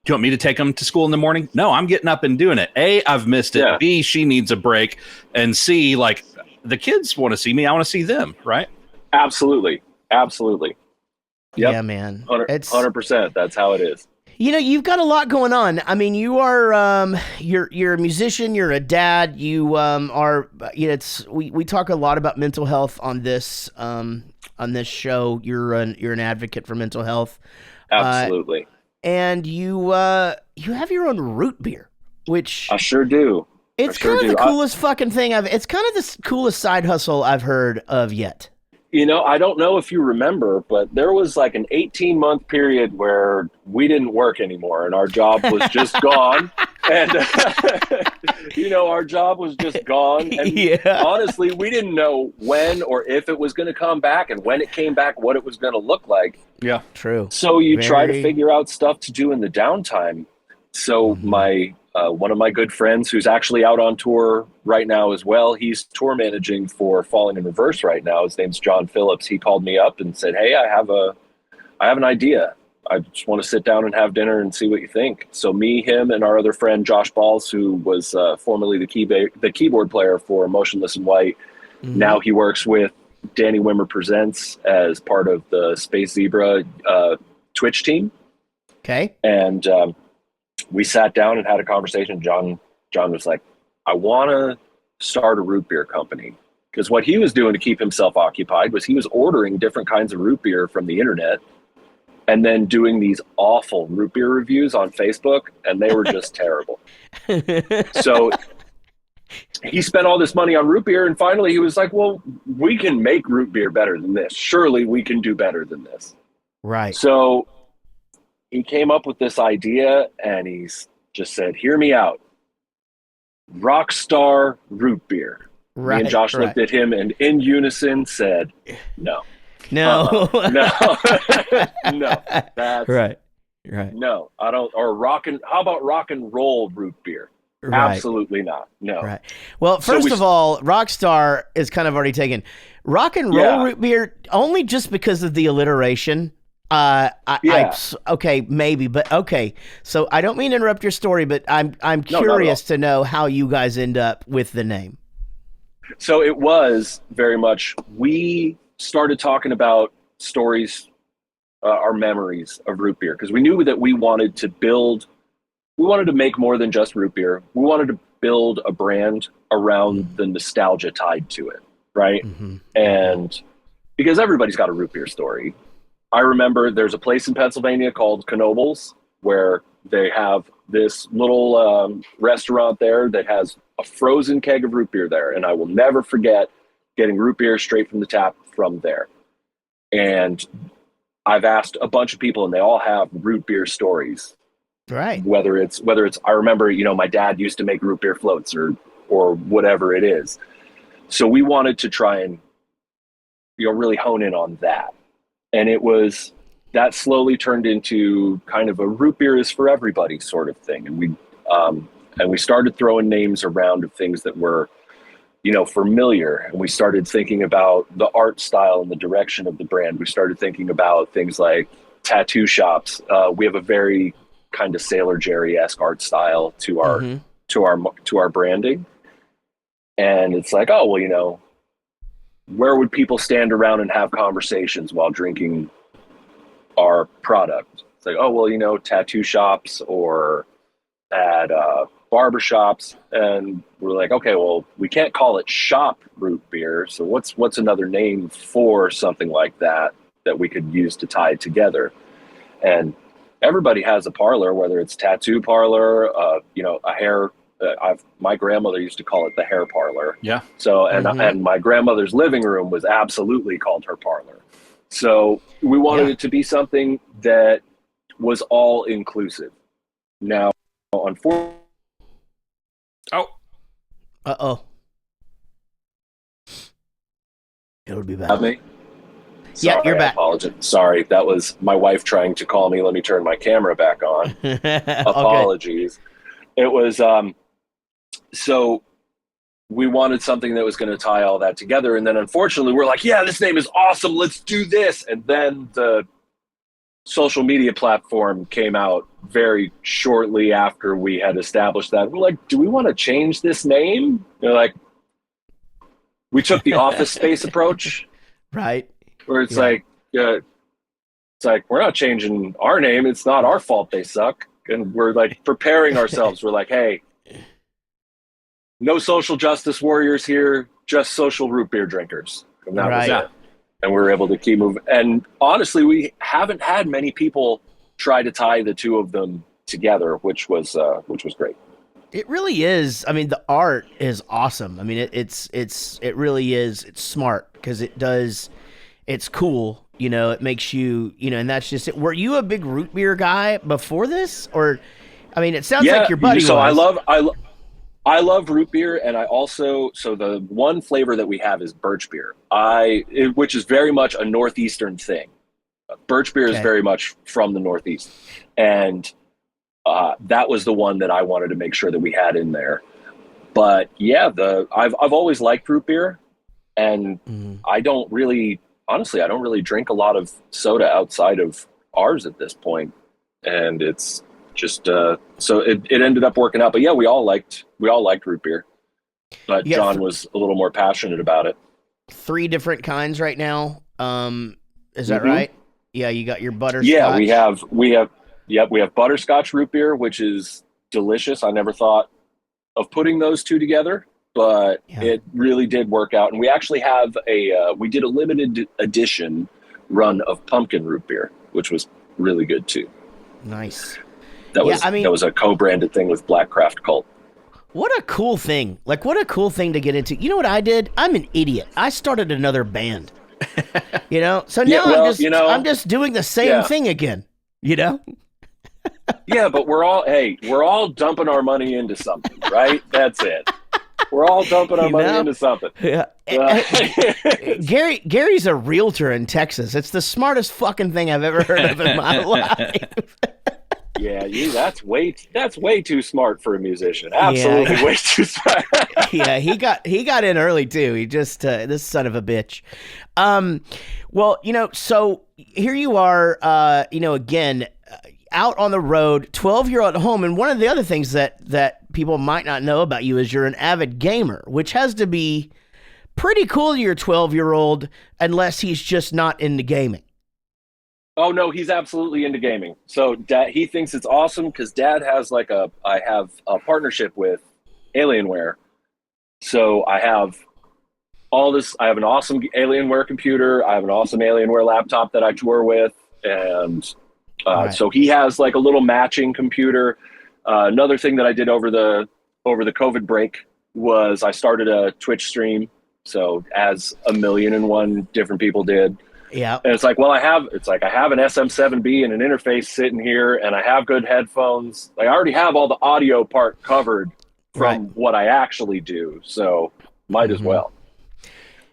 you want me to take them to school in the morning? No, I'm getting up and doing it. A, I've missed it. Yeah. B, she needs a break. And C, like the kids want to see me. I want to see them. Right. Absolutely. Yep. Yeah, man. It's 100%. That's how it is. You've got a lot going on. I mean, you are you're a musician, you're a dad, you are we talk a lot about mental health on this show. You're an advocate for mental health. Absolutely. And you have your own root beer, which I sure do. It's kind of the coolest fucking thing it's kind of the coolest side hustle I've heard of yet. I don't know if you remember, but there was like an 18-month period where we didn't work anymore and our job was just gone. And, our job was just gone. And honestly, we didn't know when or if it was going to come back, and when it came back, what it was going to look like. Yeah, true. So you try to figure out stuff to do in the downtime. So one of my good friends who's actually out on tour right now as well, he's tour managing for Falling in Reverse right now. His name's John Phillips. He called me up and said, hey, I have an idea. I just want to sit down and have dinner and see what you think. So me, him, and our other friend, Josh Balls, who was formerly the keyboard player for Motionless in White. Mm-hmm. Now he works with Danny Wimmer Presents as part of the Space Zebra Twitch team. Okay. And we sat down and had a conversation. John was like, I want to start a root beer company. Because what he was doing to keep himself occupied was he was ordering different kinds of root beer from the internet and then doing these awful root beer reviews on Facebook, and they were just terrible. So he spent all this money on root beer, and finally he was like, well, we can make root beer better than this. Surely we can do better than this. Right. So he came up with this idea, and he's just said, hear me out. Rockstar root beer. Right, Me and Josh looked at him and in unison said, no. No. No. No. That's Right. no. I don't how about rock and roll root beer? Right. Absolutely not. No. Right. Well, first of all, Rockstar is kind of already taken. Rock and roll root beer only just because of the alliteration. Okay, maybe, but okay. So I don't mean to interrupt your story, but I'm curious to know how you guys end up with the name. So it was very much, we started talking about stories, our memories of root beer, because we knew that we wanted to make more than just root beer. We wanted to build a brand around the nostalgia tied to it, right? Mm-hmm. And because everybody's got a root beer story. I remember there's a place in Pennsylvania called Knoebels where they have this little restaurant there that has a frozen keg of root beer there. And I will never forget getting root beer straight from the tap from there. And I've asked a bunch of people and they all have root beer stories. Right. Whether it's, I remember, my dad used to make root beer floats or whatever it is. So we wanted to try and, really hone in on that. And that slowly turned into kind of a root beer is for everybody sort of thing. And we started throwing names around of things that were, familiar. And we started thinking about the art style and the direction of the brand. We started thinking about things like tattoo shops. We have a very kind of Sailor Jerry-esque art style to our branding. And it's like, oh, well, where would people stand around and have conversations while drinking our product? It's like, oh, well, tattoo shops or at barbershops. And we're like, okay, well, we can't call it shop root beer. So what's another name for something like that we could use to tie it together? And everybody has a parlor, whether it's tattoo parlor, a hair. My grandmother used to call it the hair parlor. Yeah. So, and my grandmother's living room was absolutely called her parlor. So we wanted it to be something that was all inclusive. Now, unfortunately. Oh. Uh-oh. It'll be back. Me? Yeah, you're back. Sorry, that was my wife trying to call me. Let me turn my camera back on. Apologies. It was, so we wanted something that was going to tie all that together. And then unfortunately we're like, yeah, this name is awesome. Let's do this. And then the social media platform came out very shortly after we had established that. We're like, do we want to change this name? They're like, we took the Office Space approach. Right. Where it's like, we're not changing our name. It's not our fault they suck. And we're like preparing ourselves. We're like, hey, no social justice warriors here, just social root beer drinkers. And that was it. And we were able to keep moving. And honestly, we haven't had many people try to tie the two of them together, which was great. It really is. I mean, the art is awesome. I mean, it really is. It's smart because it's cool. It makes you, and that's just it. Were you a big root beer guy before this? Or, I mean, it sounds like your buddy was. So I love root beer. And I also, so the one flavor that we have is birch beer, which is very much a Northeastern thing. Birch beer is very much from the Northeast. And that was the one that I wanted to make sure that we had in there. But yeah, I've always liked root beer, and I don't really drink a lot of soda outside of ours at this point. And it's just, so it ended up working out. But yeah, we all liked root beer, but John was a little more passionate about it. 3 different kinds right now. Is that right? Yeah. You got your butterscotch. Yeah, we have butterscotch root beer, which is delicious. I never thought of putting those two together, but it really did work out. And we actually have we did a limited edition run of pumpkin root beer, which was really good too. Nice. That was a co-branded thing with Black Craft Cult. What a cool thing. Like, what a cool thing to get into. You know what I did? I'm an idiot. I started another band. You know? So now I'm just doing the same thing again. You know? Yeah, but we're all dumping our money into something, right? That's it. We're all dumping our money into something. Yeah. Gary's a realtor in Texas. It's the smartest fucking thing I've ever heard of in my life. Yeah, that's way too smart for a musician. Absolutely way too smart. Yeah, he got in early too. He just this son of a bitch. Well, you know, so here you are, you know, again, out on the road, 12-year-old at home, and one of the other things that people might not know about you is you're an avid gamer, which has to be pretty cool to your 12-year-old, unless he's just not into gaming. Oh no, he's absolutely into gaming. So he thinks it's awesome because Dad has I have a partnership with Alienware. So I have all this. I have an awesome Alienware computer. I have an awesome Alienware laptop that I tour with, and so he has like a little matching computer. Another thing that I did over the COVID break was I started a Twitch stream. So as 1,000,001 different people did. Yeah. And it's like, well, I have an SM7B and an interface sitting here, and I have good headphones. Like, I already have all the audio part covered from what I actually do. So might as well.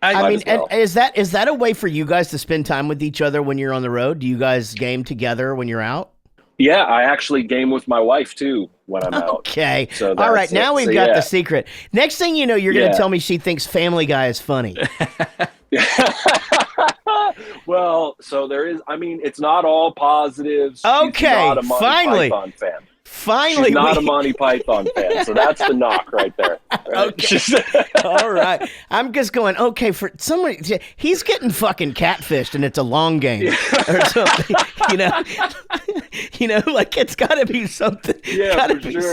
I mean, and is that a way for you guys to spend time with each other when you're on the road? Do you guys game together when you're out? Yeah, I actually game with my wife too when I'm out. Okay. So all right, now we've got the secret. Next thing you know, you're going to tell me she thinks Family Guy is funny. Well, so there is. I mean, it's not all positives. Okay, She's not a Monty finally. Python fan. Finally, she's not a Monty Python fan, so that's the knock right there. Right? Okay. All right. I'm just going, okay, for someone, he's getting fucking catfished and it's a long game or something, you know, like it's got to be something,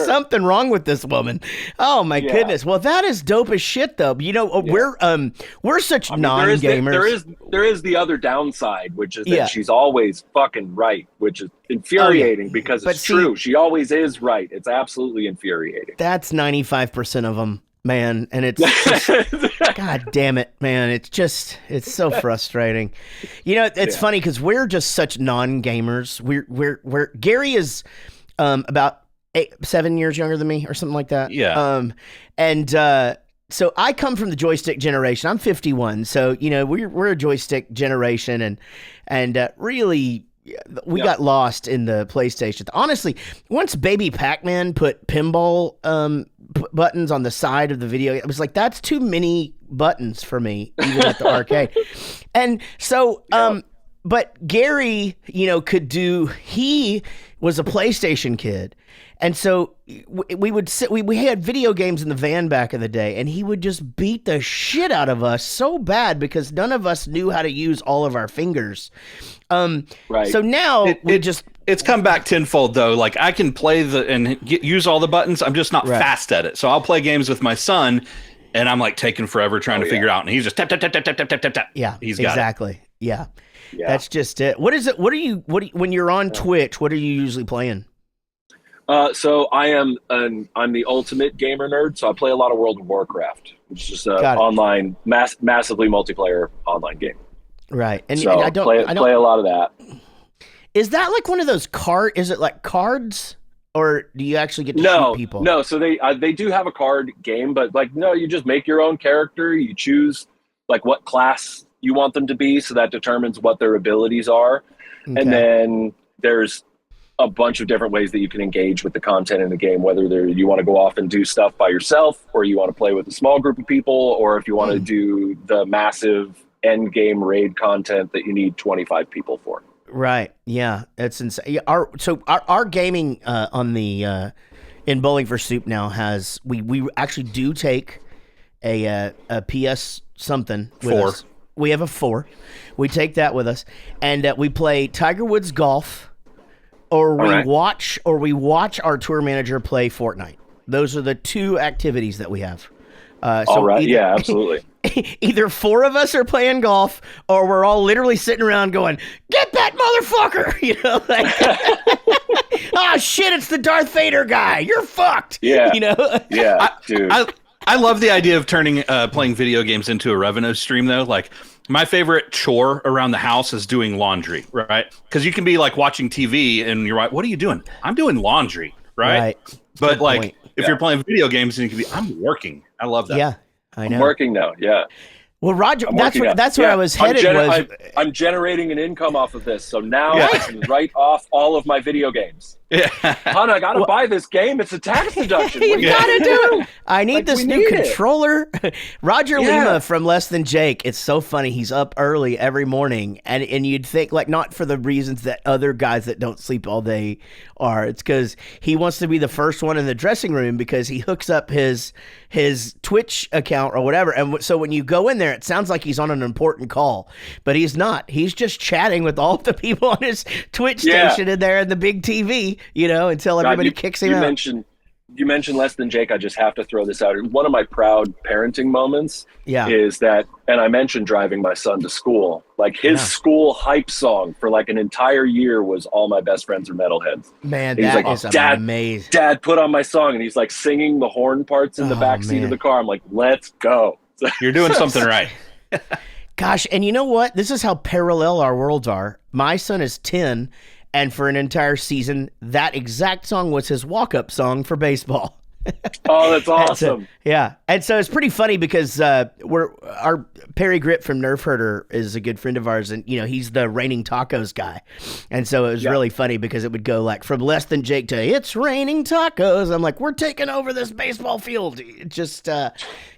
something wrong with this woman. Oh my goodness. Well, that is dope as shit though. You know, we're such non-gamers. There is the other downside, which is that she's always fucking right, which is infuriating because it's true. She always is right. It's absolutely infuriating. That's 95% of them, man. And it's just, God damn it, man. It's so frustrating. You know, it's funny because we're just such non-gamers. We're Gary is about 7 years younger than me or something like that. Yeah. So I come from the joystick generation. I'm 51. So, you know, we're a joystick generation and really we got lost in the PlayStation. Honestly, once Baby Pac-Man put pinball buttons on the side of the video, it was like, that's too many buttons for me, even at the arcade. And so, but Gary, you know, he was a PlayStation kid. And so we would sit, we had video games in the van back in the day, and he would just beat the shit out of us so bad because none of us knew how to use all of our fingers. So now it's come back tenfold though. Like I can play use all the buttons. I'm just not fast at it. So I'll play games with my son and I'm like taking forever trying to figure it out. And he's just tap, tap, tap, tap, tap, tap, tap, tap. Yeah, he's got exactly. It. Yeah. That's just it. What is it? When you're on Twitch, what are you usually playing? So I'm the ultimate gamer nerd. So I play a lot of World of Warcraft, which is just an online, massively multiplayer online game. Right, and I don't play a lot of that. Is that like one of those Is it like cards, or do you actually get to shoot people? No. So they do have a card game, but you just make your own character. You choose like what class you want them to be, so that determines what their abilities are, and then there's a bunch of different ways that you can engage with the content in the game, whether you want to go off and do stuff by yourself, or you want to play with a small group of people, or if you want to do the massive end game raid content that you need 25 people for. Right. Yeah. That's insane. Our gaming on the in Bowling for Soup now has we actually do take a PS something with 4. us. We have a 4. We take that with us, and we play Tiger Woods golf. Or we watch our tour manager play Fortnite. Those are the two activities that we have. All right. Yeah, absolutely. Either four of us are playing golf, or we're all literally sitting around going, "Get that motherfucker!" You know, like, "Oh shit, it's the Darth Vader guy. You're fucked." Yeah. You know. Yeah, dude. I love the idea of turning playing video games into a revenue stream, though. Like, my favorite chore around the house is doing laundry, right? Because you can be like watching TV and you're like, "What are you doing?" "I'm doing laundry," right? But Good like, point. if you're playing video games, and you can be, "I'm working." I love that. Yeah, I know. I'm working now. Yeah. Well, Roger, that's yeah. where I was headed. I'm generating an income off of this, so now I can write off all of my video games. Yeah. Hon, I gotta buy this game. It's a tax deduction. You gotta do. I need this new need controller. Roger Lima from Less Than Jake. It's so funny. He's up early every morning, and you'd think, like, not for the reasons that other guys that don't sleep all day are. It's because he wants to be the first one in the dressing room, because he hooks up his Twitch account or whatever, and so when you go in there, it sounds like he's on an important call, but he's not. He's just chatting with all the people on his Twitch station in there in the big TV. You know, until everybody kicks him out. You mentioned Less Than Jake. I just have to throw this out. One of my proud parenting moments is that, and I mentioned driving my son to school. Like, his school hype song for like an entire year was "All My Best Friends Are Metalheads." Man, and he's that like, is amazing. Dad, put on my song, and he's like singing the horn parts in the back seat of the car. I'm like, let's go. You're doing something right. Gosh, and you know what? This is how parallel our worlds are. My son is 10. And for an entire season, that exact song was his walk-up song for baseball. Oh, that's awesome. And so it's pretty funny because our Perry Grip from Nerf Herder is a good friend of ours, and you know, he's the raining tacos guy. And so it was really funny because it would go like from Less Than Jake to "It's raining tacos." I'm like, we're taking over this baseball field. It just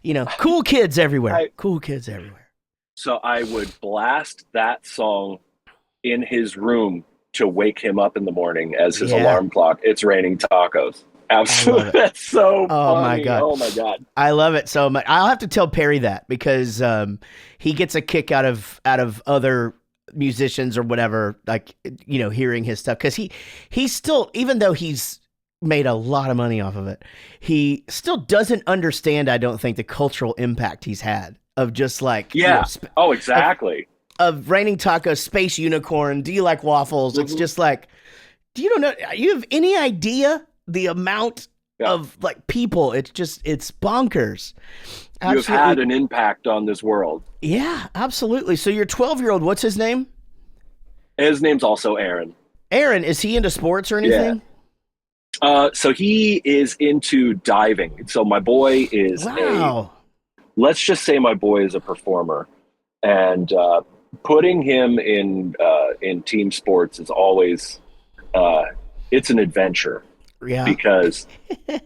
you know, cool kids everywhere. Cool kids everywhere. So I would blast that song in his room to wake him up in the morning as his alarm clock. "It's raining tacos." Absolutely. That's so funny. Oh my God. I love it so much. I'll have to tell Perry that, because he gets a kick out of other musicians or whatever, like, you know, hearing his stuff. Cause he's still, even though he's made a lot of money off of it, he still doesn't understand, I don't think, the cultural impact he's had of just like, you know, exactly. Of Raining Tacos, Space Unicorn, Do You Like Waffles? It's just like, do you have any idea the amount of like people? It's bonkers. You've had an impact on this world. Yeah, absolutely. So your 12-year-old, what's his name? His name's also Aaron. Aaron, is he into sports or anything? Yeah. So he is into diving. So my boy is let's just say my boy is a performer, and putting him in team sports is always it's an adventure. Yeah. Because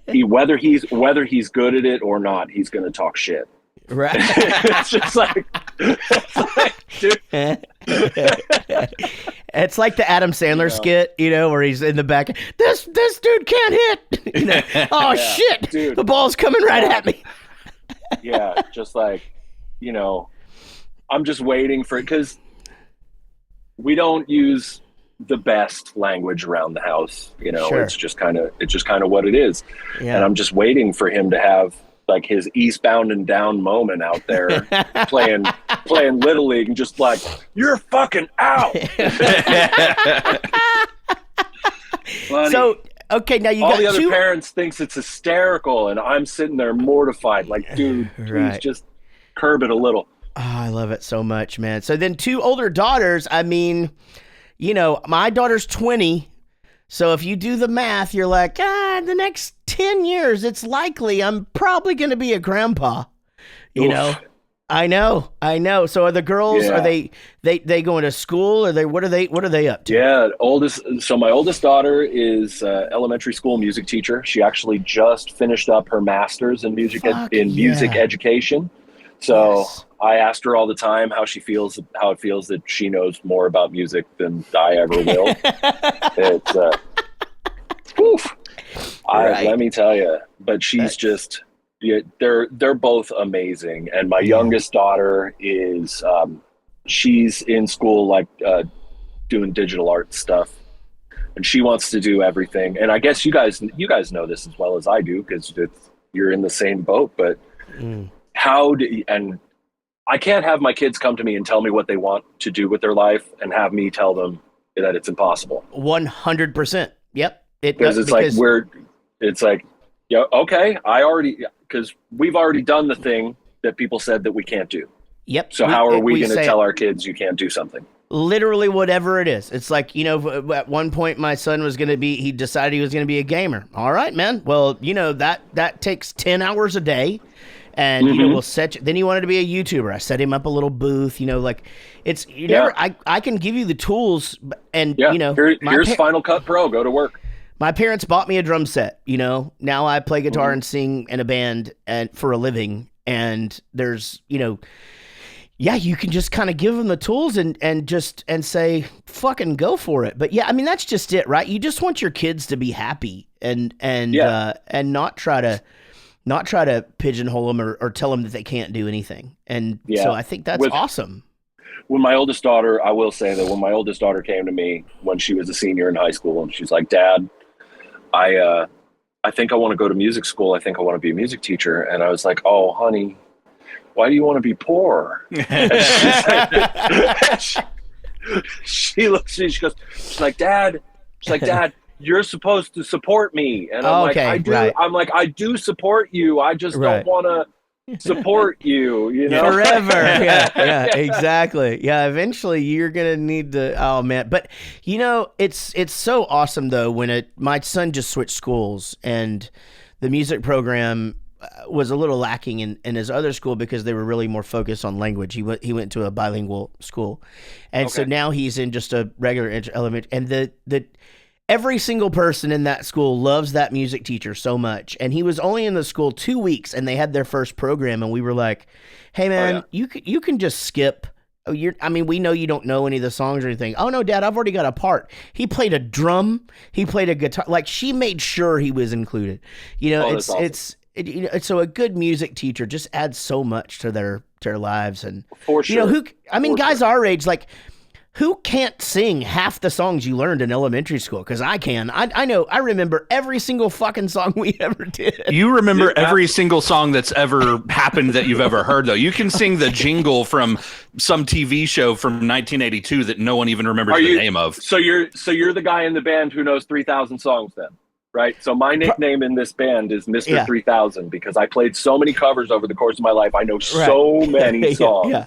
whether he's good at it or not, he's going to talk shit. Right. It's just like, dude. It's like the Adam Sandler skit, you know, where he's in the back. This dude can't hit. You know, shit, dude, the ball's coming right at me. Yeah, just like, you know, I'm just waiting for it, because we don't use the best language around the house, you know. It's just kind of what it is. And I'm just waiting for him to have like his Eastbound and Down moment out there playing Little League, and just like, "You're fucking out." So okay, now you all got the other parents thinks it's hysterical, and I'm sitting there mortified, like, dude, please just curb it a little. Oh, I love it so much, man. So then 2 older daughters. I mean, you know, my daughter's 20. So if you do the math, you're like, the next 10 years, it's likely I'm probably going to be a grandpa. You know? I know. So are the girls, are they going to school? What are they up to? Yeah. My oldest daughter is elementary school music teacher. She actually just finished up her master's in music education. So I asked her all the time how it feels that she knows more about music than I ever will. It's let me tell you, but she's they're both amazing. And my youngest daughter is she's in school, like doing digital art stuff. and she wants to do everything. And I guess you guys know this as well as I do, because you're in the same boat. But and I can't have my kids come to me and tell me what they want to do with their life and have me tell them that it's impossible. 100%. Yep. Because it's like, yeah, okay, because we've already done the thing that people said that we can't do. Yep. So how are we going to tell our kids you can't do something? Literally whatever it is. It's like, at one point my son he decided he was going to be a gamer. All right, man. Well, that takes 10 hours a day. And, we'll set you. Then he wanted to be a YouTuber. I set him up a little booth, I can give you the tools and, here's Final Cut Pro, go to work. My parents bought me a drum set, now I play guitar and sing in a band for a living. And there's, you can just kind of give them the tools and say, fucking go for it. But yeah, I mean, that's just it, right? You just want your kids to be happy and not try to pigeonhole them or tell them that they can't do anything. And so I think that's awesome. When my oldest daughter, I will say that when my oldest daughter came to me when she was a senior in high school, and she's like, Dad, I think I want to go to music school. I think I want to be a music teacher. And I was like, oh, honey, why do you want to be poor? She looks at me, she's like, Dad, you're supposed to support me. And I'm like, I do. Right. I'm like, I do support you. I just don't want to support you, forever. Yeah, exactly. Yeah, eventually you're gonna need to. Oh man, but it's so awesome though when my son just switched schools and the music program was a little lacking in his other school because they were really more focused on language. He went to a bilingual school, and so now he's in just a regular elementary. And the every single person in that school loves that music teacher so much. And he was only in the school 2 weeks and they had their first program. And we were like, hey man, you can just skip. We know you don't know any of the songs or anything. Oh no, Dad, I've already got a part. He played a drum. He played a guitar. Like she made sure he was included. So a good music teacher just adds so much to their lives. And for sure. Guys our age, like, who can't sing half the songs you learned in elementary school? Because I can. I remember every single fucking song we ever did. You remember every single song that's ever happened that you've ever heard, though. You can sing the jingle from some TV show from 1982 that no one even remembers the name of. So you're the guy in the band who knows 3,000 songs then, right? So my nickname in this band is Mr. 3000 because I played so many covers over the course of my life. I know so many songs. Yeah.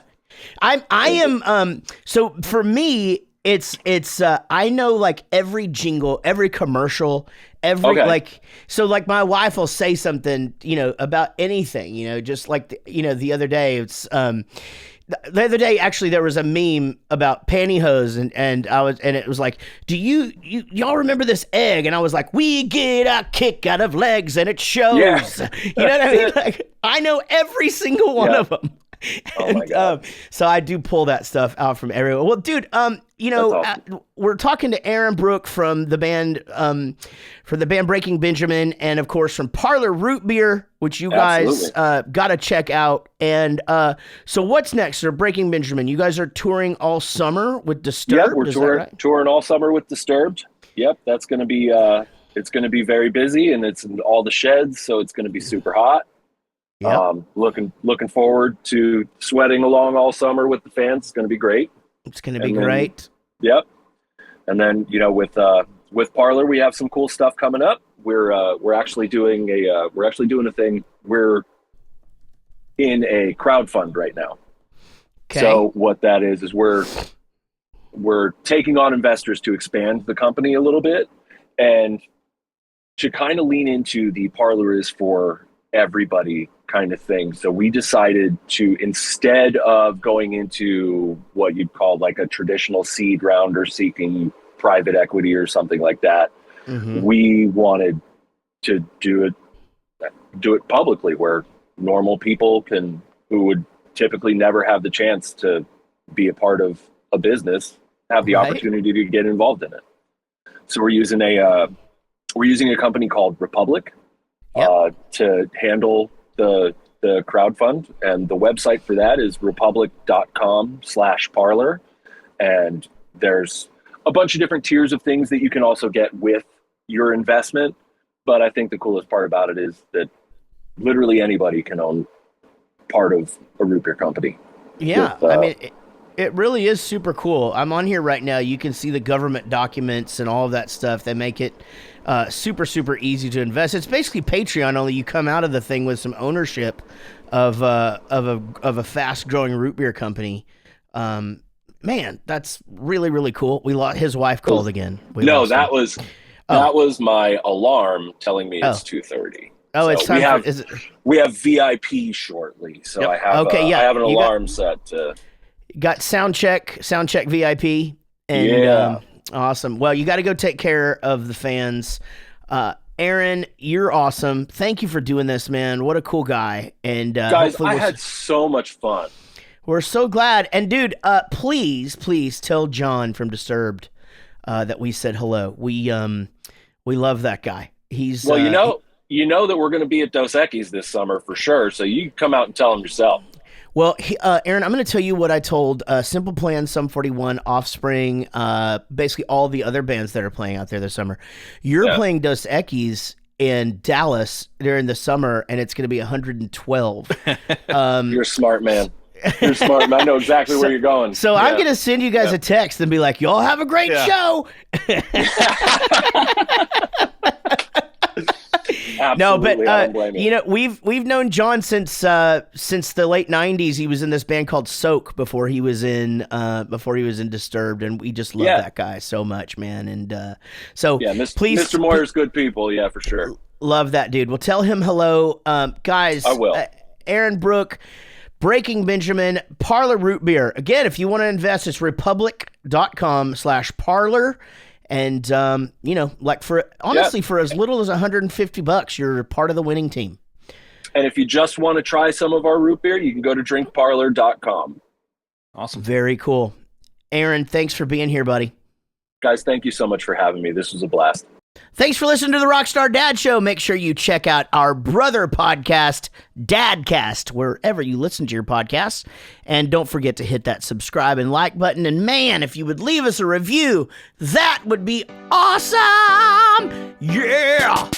I am so for me it's I know like every jingle, every commercial, like my wife will say something, about anything, just like the other day the other day actually there was a meme about pantyhose and it was like, do y'all remember this egg? And I was like, we get a kick out of legs and it shows. Yeah. You know what I mean? Like, I know every single one of them. Oh my God. So I do pull that stuff out from everywhere. Well, dude, awesome. We're talking to Aaron Bruch from the band, for the band Breaking Benjamin, and of course from Parlor Root Beer, which you guys got to check out. And so what's next for Breaking Benjamin? You guys are touring all summer with Disturbed. Yeah, we're touring all summer with Disturbed. Yep, that's going to be it's going to be very busy, and it's in all the sheds, so it's going to be super hot. Yep. Looking forward to sweating along all summer with the fans. It's going to be great. It's going to be great. Yep. And then with Parlor, we have some cool stuff coming up. We're actually doing a thing. We're in a crowdfund right now. Okay. So what that is we're taking on investors to expand the company a little bit and to kind of lean into the Parlor is for everybody kind of thing. So we decided to, instead of going into what you'd call like a traditional seed round or seeking private equity or something like that, we wanted to do it publicly where normal people who would typically never have the chance to be a part of a business have the opportunity to get involved in it. So we're using a company called Republic to handle the crowdfund, and the website for that is republic.com/parlor. And there's a bunch of different tiers of things that you can also get with your investment. But I think the coolest part about it is that literally anybody can own part of a root beer company. Yeah, I mean, it really is super cool. I'm on here right now. You can see the government documents and all of that stuff. They make it super, super easy to invest. It's basically Patreon, only you come out of the thing with some ownership of a fast-growing root beer company. Man, that's really, really cool. His wife called again. That was my alarm telling me it's 2:30. Oh, so it's time we have VIP shortly, so yep. I have an alarm set to. Got sound check VIP, and awesome. Well, you got to go take care of the fans. Aaron, you're awesome. Thank you for doing this, man. What a cool guy. And guys, I had so much fun. We're so glad. And dude, please tell John from Disturbed that we said hello. We love that guy. He's well, you know that we're going to be at Dos Equis this summer for sure. So you can come out and tell him yourself. Well, Aaron, I'm going to tell you what I told Simple Plan, Sum 41, Offspring, basically all the other bands that are playing out there this summer. You're playing Dos Equis in Dallas during the summer, and it's going to be 112. You're a smart man. You're smart, man. I know exactly where you're going. So I'm going to send you guys a text and be like, y'all have a great show. No, but we've known John since the late '90s. He was in this band called Soak before he was in Disturbed, and we just love that guy so much, man. And please, Mr. Moyer's good people, for sure. Love that dude. Well, tell him hello, guys. I will. Aaron Bruch, Breaking Benjamin, Parlor Root Beer. Again, if you want to invest, it's republic.com/parlor. And, for as little as $150, you're part of the winning team. And if you just want to try some of our root beer, you can go to drinkparlor.com. Awesome. Very cool. Aaron, thanks for being here, buddy. Guys, thank you so much for having me. This was a blast. Thanks for listening to the Rockstar Dad Show. Make sure you check out our brother podcast, Dadcast, wherever you listen to your podcasts. And don't forget to hit that subscribe and like button. And man, if you would leave us a review, that would be awesome. Yeah.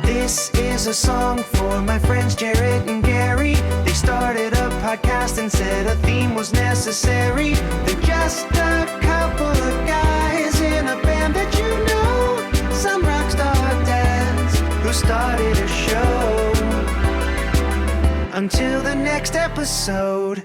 This is a song for my friends Jaret and Gary. They started a podcast and said a theme was necessary. They're just a couple of guys in a band that you know. Some rockstar dads who started a show. Until the next episode.